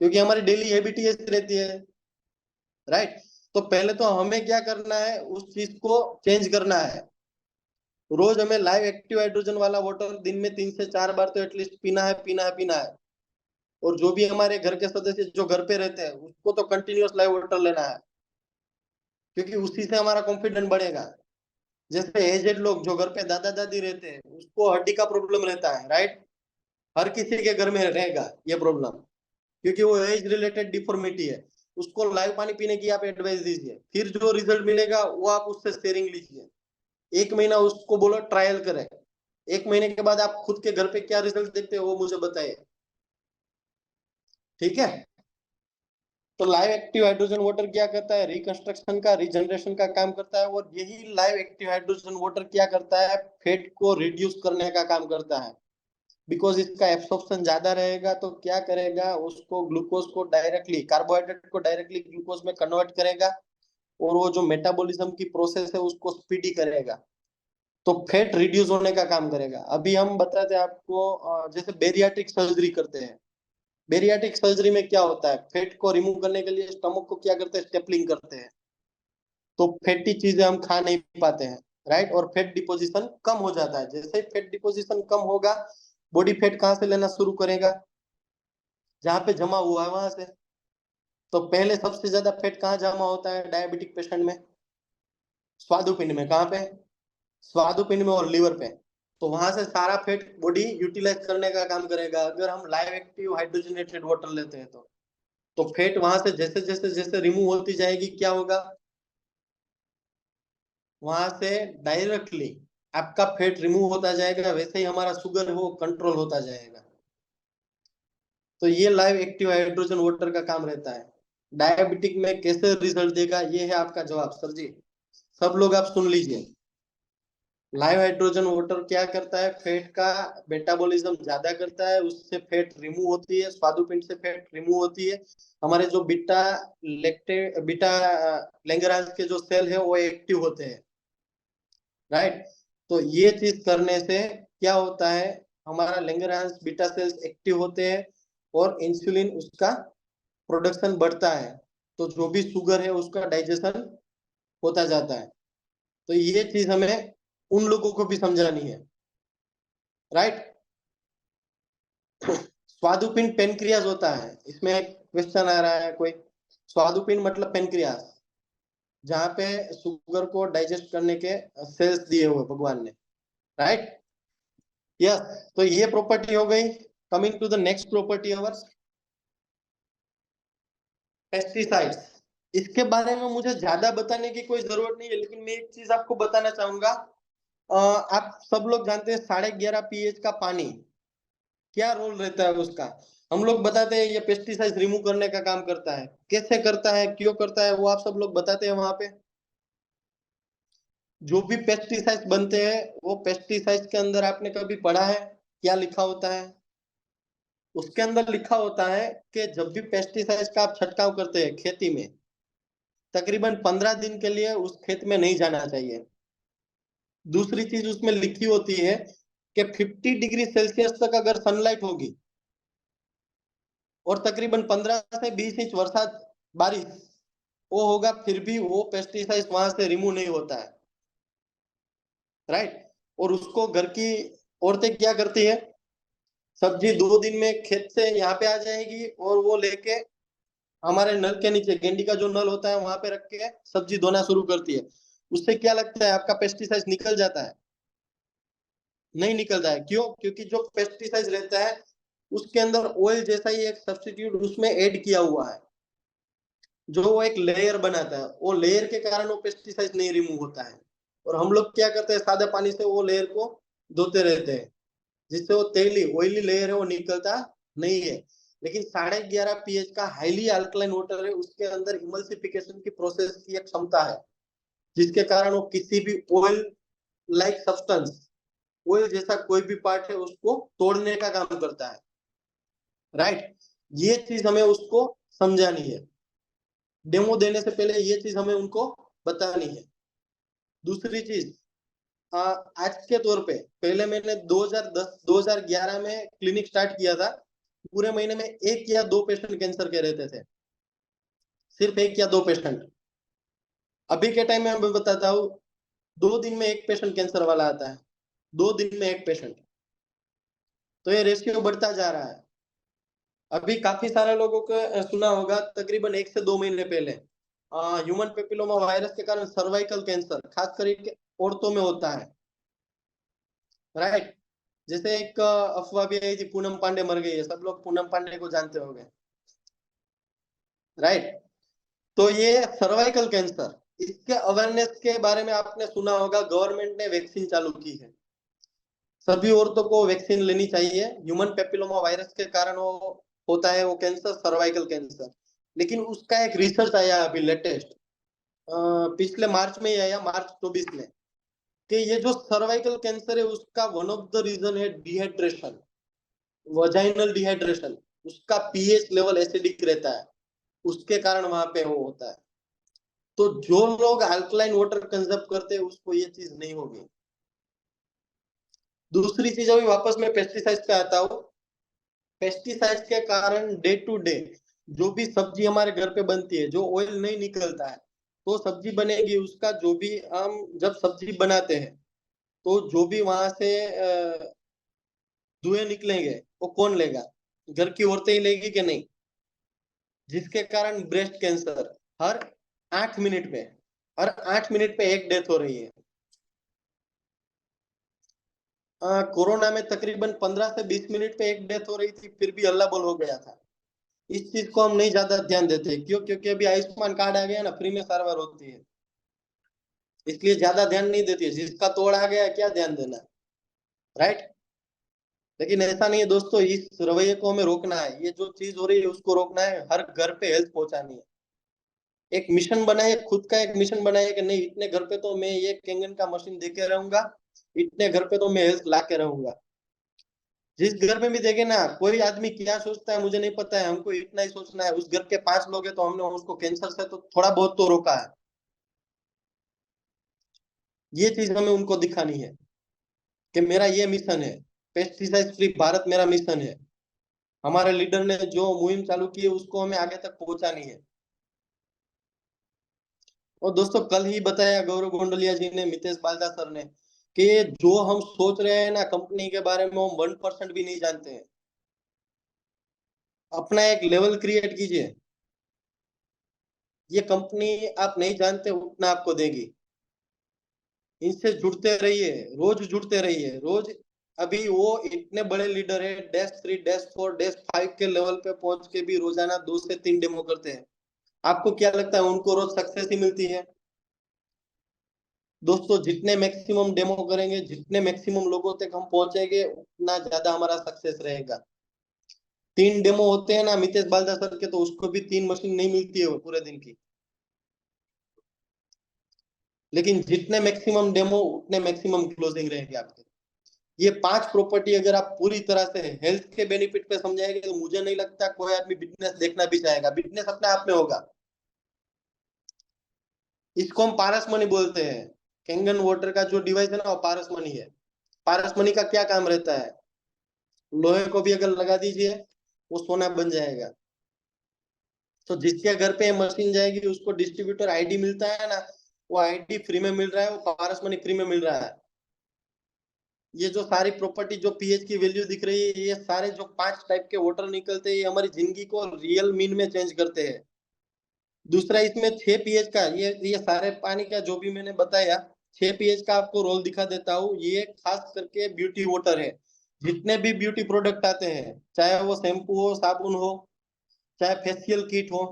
क्योंकि हमारी डेली हैबिट ही ऐसी रहती है। राइट। तो पहले तो हमें क्या करना है, उस चीज को चेंज करना है। रोज हमें लाइव एक्टिव हाइड्रोजन वाला वाटर दिन में 3 से 4 बार तो एटलीस्ट पीना है, पीना है, पीना है। और जो भी हमारे घर के सदस्य जो घर पे रहते हैं उसको तो कंटिन्यूअस लाइव वाटर लेना है, क्योंकि उसी से हमारा कॉन्फिडेंस बढ़ेगा। जैसे एजेड लोग जो घर पे दादा दादी रहते हैं, उसको हड्डी का प्रॉब्लम रहता है। राइट। हर किसी के घर में रहेगा ये प्रॉब्लम, क्योंकि वो एज रिलेटेड डिफॉर्मिटी है। उसको लाइव पानी पीने की आप एडवाइस दीजिए, फिर जो रिजल्ट मिलेगा वो आप उससे शेयरिंग लीजिए। 1 महीना उसको बोलो ट्रायल करे। 1 महीने के बाद आप खुद के घर पे क्या रिजल्ट देखते हो वो मुझे बताइए। ठीक है। तो लाइव एक्टिव हाइड्रोजन वाटर क्या करता है, रिकंस्ट्रक्शन का, रिजनरेशन का काम करता है। और यही लाइव एक्टिव हाइड्रोजन वाटर क्या करता है, फैट को रिड्यूस करने का काम करता है। बिकॉज इसका एब्सॉर्प्शन ज्यादा रहेगा तो क्या करेगा, उसको ग्लूकोज को डायरेक्टली, कार्बोहाइड्रेट को डायरेक्टली ग्लूकोज में कन्वर्ट करेगा, और वो जो मेटाबॉलिज्म की प्रोसेस है उसको स्पीडी करेगा। तो फैट रिड्यूस होने का काम करेगा। अभी हम बताते हैं आपको, जैसे बेरियाट्रिक सर्जरी करते हैं। बेरियाट्रिक सर्जरी में क्या होता है, फैट को रिमूव करने के लिए स्टमक को क्या करते हैं, स्टेपलिंग करते हैं। तो फैटी चीजें हम खा नहीं पाते हैं। राइट। और फैट डिपोजिशन कम हो जाता है। जैसे फैट डिपोजिशन कम होगा, बॉडी फैट कहाँ से लेना शुरू करेगा, जहाँ पे जमा हुआ है वहां से। तो पहले सबसे ज्यादा फैट कहाँ जमा होता है डायबिटिक पेशेंट में? स्वादुपिंड में। कहाँ पे? स्वादुपिंड में और लीवर पे। तो वहां से सारा फैट बॉडी यूटिलाइज करने का काम करेगा, अगर हम लाइव एक्टिव हाइड्रोजनेटेड वाटर लेते हैं तो फैट वहां से जैसे जैसे जैसे रिमूव होती जाएगी, क्या होगा, वहां से डायरेक्टली आपका फैट रिमूव होता जाएगा, वैसे ही हमारा शुगर वो कंट्रोल होता जाएगा। तो ये लाइव एक्टिव हाइड्रोजन वाटर का काम रहता है। डायबिटिक में कैसे रिजल्ट देगा, ये है आपका जवाब सर जी। सब लोग आप सुन लीजिए। लाइव हाइड्रोजन वाटर क्या करता है, फैट का मेटाबॉलिज्म ज्यादा करता है, उससे फैट रिमूव होती है, स्वादुपिंड से फैट रिमूव होती है। हमारे जो बीटा लैंगरांज के जो सेल है वो एक्टिव होते हैं। राइट। तो ये चीज करने से क्या होता है, हमारा लैंगरांज बीटा सेल्स एक्टिव होते हैं और इंसुलिन उसका प्रोडक्शन बढ़ता है। तो जो भी शुगर है उसका डाइजेशन होता जाता है। तो ये चीज हमें उन लोगों को भी समझानी है। राइट। स्वादुपिंड पेनक्रियाज होता है, इसमें एक क्वेश्चन आ रहा है कोई। स्वादुपिंड मतलब पेनक्रियाज, जहाँ पे शुगर को डाइजेस्ट करने के सेल्स दिए हुए भगवान ने। राइट। यस। तो ये प्रॉपर्टी हो गई। Coming to the next property our pesticides. इसके बारे में मुझे ज्यादा बताने की कोई जरूरत नहीं है, लेकिन मैं एक चीज आपको बताना चाहूंगा। आप सब लोग जानते हैं 11.5 pH का पानी क्या रोल रहता है उसका। हम लोग बताते हैं ये पेस्टिसाइड रिमूव करने का काम करता है, कैसे करता है, क्यों करता है, वो आप सब लोग बताते हैं वहां पे। जो भी पेस्टिसाइड बनते हैं वो पेस्टिसाइड के अंदर आपने कभी पढ़ा है क्या लिखा होता है? उसके अंदर लिखा होता है कि जब भी पेस्टिसाइड का आप छिड़काव करते हैं खेती में, तकरीबन 15 दिन के लिए उस खेत में नहीं जाना चाहिए। दूसरी चीज उसमें लिखी होती है कि 50 डिग्री सेल्सियस तक अगर सनलाइट होगी और तकरीबन 15 से 20 इंच वर्षा बारिश वो होगा, फिर भी वो पेस्टिसाइड वहां से रिमूव नहीं होता है, राइट। और उसको घर की औरतें क्या करती है, सब्जी 2 दिन में खेत से यहाँ पे आ जाएगी और वो लेके हमारे नल के नीचे, गेंडी का जो नल होता है वहां पे रख के सब्जी धोना शुरू करती है। उससे क्या लगता है, आपका पेस्टिसाइड निकल जाता है? नहीं निकलता है। क्यों? क्योंकि जो पेस्टिसाइड रहता है उसके अंदर ऑयल जैसा ही एक सब्स्टिट्यूट उसमें ऐड किया हुआ है, जो वो एक लेयर बनाता है। वो लेयर के कारण वो पेस्टिसाइड नहीं रिमूव होता है। और हम लोग क्या करते हैं, सादे पानी से वो लेयर को धोते रहते हैं, जिससे वो तेली ऑयली लेयर है वो निकलता नहीं है। लेकिन 11.5 pH का हाईली अल्कलाइन वाटर है, उसके अंदर इमल्सिफिकेशन की प्रोसेस की एक क्षमता है, जिसके कारण वो किसी भी ऑयल लाइक सब्सटेंस, ऑयल जैसा कोई भी पार्ट है उसको तोड़ने का काम करता है, राइट। ये चीज हमें उसको समझानी है, डेमो देने से पहले ये चीज हमें उनको बतानी है। दूसरी चीज, आज के तौर पे, पहले मैंने 2010 2011 में क्लिनिक स्टार्ट किया था। पूरे महीने में 1 या 2 पेशेंट कैंसर के रहते थे, सिर्फ 1 या 2 पेशेंट। अभी के टाइम में मैं बताता हूँ, 2 दिन में 1 पेशेंट कैंसर वाला आता है, 2 दिन में 1 पेशेंट। तो ये रेशियो बढ़ता जा रहा है। अभी काफी सारे लोगों को सुना होगा, तकरीबन 1 से 2 महीने पहले ह्यूमन पेपिलोमा वायरस के कारण सर्वाइकल कैंसर खास करके औरतों में होता है, राइट। जैसे एक अफवाह भी आई थी, पूनम पांडे मर गई है, सब लोग पूनम पांडे को जानते होंगे, राइट। तो ये सर्वाइकल कैंसर, इसके अवेयरनेस के बारे में आपने सुना होगा, गवर्नमेंट ने वैक्सीन चालू की है। सभी औरतों को वैक्सीन लेनी चाहिए। ह्यूमन पेपिलोमा वायरस के कारण वो होता है वो कैंसर, सर्वाइकल कैंसर। लेकिन उसका एक रिसर्च आया अभी लेटेस्ट, पिछले मार्च में ही आया, मार्च 24 में, कि ये जो सर्वाइकल कैंसर है उसका वन ऑफ द रीजन है डिहाइड्रेशन, वजाइनल डिहाइड्रेशन। उसका पीएच लेवल एसिडिक रहता है, उसके कारण वहां पे वो होता है। तो जो लोग अल्कलाइन वाटर कंजर्व करते हैं उसको ये चीज नहीं होगी। दूसरी चीज, अभी वापस मैं पेस्टिसाइड्स पे आता हूँ। पेस्टिसाइड्स के कारण डे टू डे जो भी सब्जी हमारे घर पे बनती है, जो ऑयल नहीं निकलता है, तो सब्जी बनेगी, उसका जो भी हम जब सब्जी बनाते हैं तो जो भी वहां से धुएं निकलेंगे वो कौन लेगा? घर की औरतें ही लेगी कि नहीं? जिसके कारण ब्रेस्ट कैंसर हर 8 मिनट में, हर 8 मिनट पे एक डेथ हो रही है। कोरोना में तकरीबन 15 से 20 मिनट पे एक डेथ हो रही थी, फिर भी अल्लाह बोल हो गया था। इस चीज को हम नहीं ज्यादा ध्यान देते। क्यों? क्योंकि अभी आयुष्मान कार्ड आ गया ना, फ्री में सारवार होती है, इसलिए ज्यादा ध्यान नहीं देती है। जिसका तोड़ आ गया क्या ध्यान देना, राइट। लेकिन ऐसा नहीं है दोस्तों, इस रवैये को हमें रोकना है। ये जो चीज हो रही है उसको रोकना है, हर घर पे हेल्थ पहुंचानी है। एक मिशन बनाए, खुद का एक मिशन बनाए कि नहीं, इतने घर पे तो मैं ये कैंगन का मशीन देके रहूंगा, इतने घर पे तो मैं हेल्थ ला के रहूंगा। जिस घर में भी देखे ना, कोई आदमी क्या सोचता है मुझे नहीं पता है, हमको इतना ही सोचना है, उस घर के 5 लोग हैं तो हमने उसको कैंसर से तो थोड़ा बहुत तो रोका है। ये चीज हमें उनको दिखानी है कि मेरा ये मिशन है, पेस्टिसाइड फ्री भारत मेरा मिशन है। हमारे लीडर ने जो मुहिम चालू की है उसको हमें आगे तक पहुंचानी है। और दोस्तों, कल ही बताया गौरव गोंडलिया जी ने, मितेश बालदा सर ने, कि जो हम सोच रहे हैं ना कंपनी के बारे में, हम 1% भी नहीं जानते हैं। अपना एक लेवल क्रिएट कीजिए। ये कंपनी आप नहीं जानते उतना आपको देगी। इनसे जुड़ते रहिए, रोज जुड़ते रहिए, रोज। अभी वो इतने बड़े लीडर है, -3 -4 -5 के लेवल पे पहुंच के भी रोजाना 2 से 3 डेमो करते हैं। आपको क्या लगता है उनको रोज सक्सेस ही मिलती है? दोस्तों, जितने मैक्सिमम डेमो करेंगे, जितने मैक्सिमम लोगों तक हम पहुंचेंगे, उतना ज्यादा हमारा सक्सेस रहेगा। 3 डेमो होते हैं ना मितेश बालदा सर के, तो उसको भी 3 मशीन नहीं मिलती है पूरे दिन की। लेकिन जितने मैक्सिमम डेमो उतने मैक्सिमम क्लोजिंग रहेंगे आपके। ये 5 प्रॉपर्टी अगर आप पूरी तरह से हेल्थ के बेनिफिट पे समझाएंगे तो मुझे नहीं लगता कोई आदमी बिजनेस देखना भी चाहेगा। बिजनेस अपने आप में होगा। इसको हम पारस मनी बोलते हैं। कैंगन वाटर का जो डिवाइस है ना वो पारस मनी है। पारस मनी का क्या काम रहता है? लोहे को भी अगर लगा दीजिए वो सोना बन जाएगा। तो जिसके घर पे मशीन जाएगी उसको डिस्ट्रीब्यूटर आईडी मिलता है ना, वो आईडी फ्री में मिल रहा है, वो पारस मनी फ्री में मिल रहा है। ये जो सारी प्रॉपर्टी जो पीएच की वैल्यू दिख रही है, ये सारे जो 5 टाइप के वाटर निकलते हैं, ये हमारी जिंदगी को रियल मीन में चेंज करते हैं। दूसरा इसमें 6 पीएच का ये सारे पानी का जो भी मैंने बताया, 6 पीएच का आपको रोल दिखा देता हूँ। ये खास करके ब्यूटी वाटर है। जितने भी ब्यूटी प्रोडक्ट आते हैं, चाहे वो शैम्पू हो, साबुन हो, चाहे फेशियल किट हो,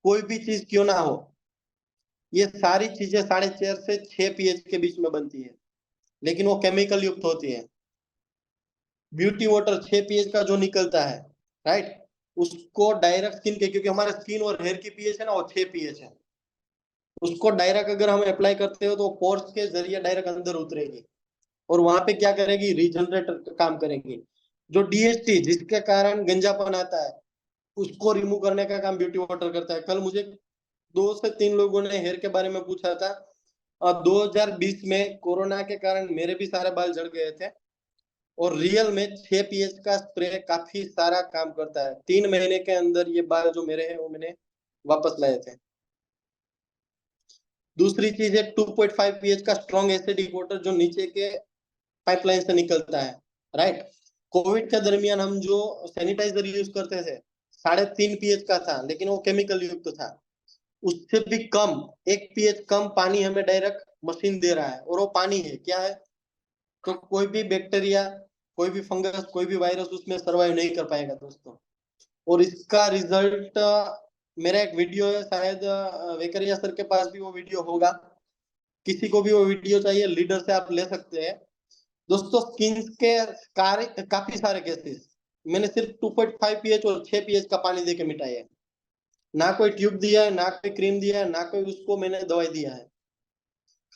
कोई भी चीज क्यों ना हो, ये सारी चीजें 4.5 से 6 पीएच के बीच में बनती है, लेकिन वो केमिकल युक्त होती है। ब्यूटी वाटर 6 पीएच का जो निकलता है, राइट, उसको डायरेक्ट स्किन के, क्योंकि हमारे स्किन और हेयर की पीएच है ना वो 6 पीएच है, उसको डायरेक्ट अगर हम अप्लाई करते हो तो पोर्स के जरिए डायरेक्ट अंदर उतरेगी और वहां पे क्या करेगी, रीजनरेटर काम करेगी। जो डीएसटी जिसके कारण गंजापन आता है, उसको रिमूव करने का काम ब्यूटी वाटर करता है। कल मुझे 2 से 3 लोगों ने हेयर के बारे में पूछा था। 2020 में कोरोना के कारण मेरे भी सारे बाल झड़ गए थे, और रियल में 6 पीएच का स्प्रे काफी सारा काम करता है। 3 महीने के अंदर ये बाल जो मेरे हैं वो मैंने वापस लाए थे। दूसरी चीज है 2.5 पीएच का स्ट्रॉन्ग एसिडिक वाटर, जो नीचे के पाइपलाइन से निकलता है, राइट। कोविड के दरमियान हम जो सैनिटाइजर यूज करते थे, 3.5 पीएच का था, लेकिन वो केमिकल युक्त था। उससे भी कम, 1 पीएच कम पानी हमें डायरेक्ट मशीन दे रहा है, और वो पानी है क्या है, तो कोई भी बैक्टीरिया, कोई भी फंगस, कोई भी वायरस उसमें सर्वाइव नहीं कर पाएगा दोस्तों। और इसका रिजल्ट, मेरा एक वीडियो है, शायद वेकरिया सर के पास भी वो वीडियो होगा। किसी को भी वो वीडियो चाहिए, लीडर से आप ले सकते हैं दोस्तों। स्किन के कार्य काफी सारे केसेस मैंने सिर्फ 2.5 पीएच और 6 पीएच का पानी देके मिटाए है। ना कोई ट्यूब दिया है, ना कोई क्रीम दिया है, ना कोई उसको मैंने दवाई दिया है।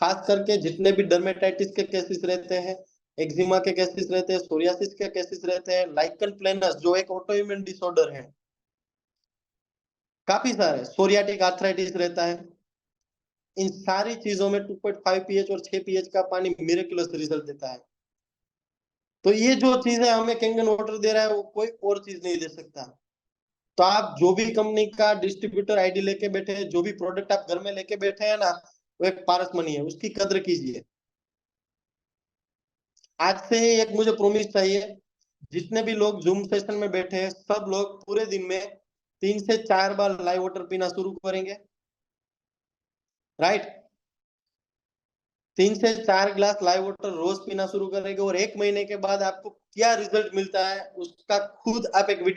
खास करके जितने भी डर्मेटाइटिस के केसेस रहते हैं, एक्जिमा के केसेस रहते हैं, सोरियासिस के केसेस रहते हैं, लाइकन प्लेनस जो एक ऑटोइम्यून डिसऑर्डर है, काफी सारे, सोरियाटिक आर्थराइटिस रहता है, इन सारी चीजों में 2.5 पीएच और 6 पीएच का पानी मिरेक्युलस रिजल्ट देता है। तो ये जो चीज है हमें कैंगन वाटर दे रहा है, वो कोई और चीज नहीं दे सकता। तो आप जो भी कंपनी का डिस्ट्रीब्यूटर आईडी लेके बैठे हैं, जो भी प्रोडक्ट आप घर में लेके बैठे हैं ना, वो एक पारस मनी है, उसकी कद्र कीजिए। आज से एक मुझे प्रॉमिस चाहिए, जितने भी लोग जूम सेशन में बैठे हैं, सब लोग पूरे दिन में 3 से 4 बार लाइव वाटर पीना शुरू करेंगे, राइट। 3 से 4 ग्लास लाइव वाटर रोज पीना शुरू करेंगे, और 1 महीने के बाद आपको क्या रिजल्ट मिलता है उसका खुद आप एक वीडियो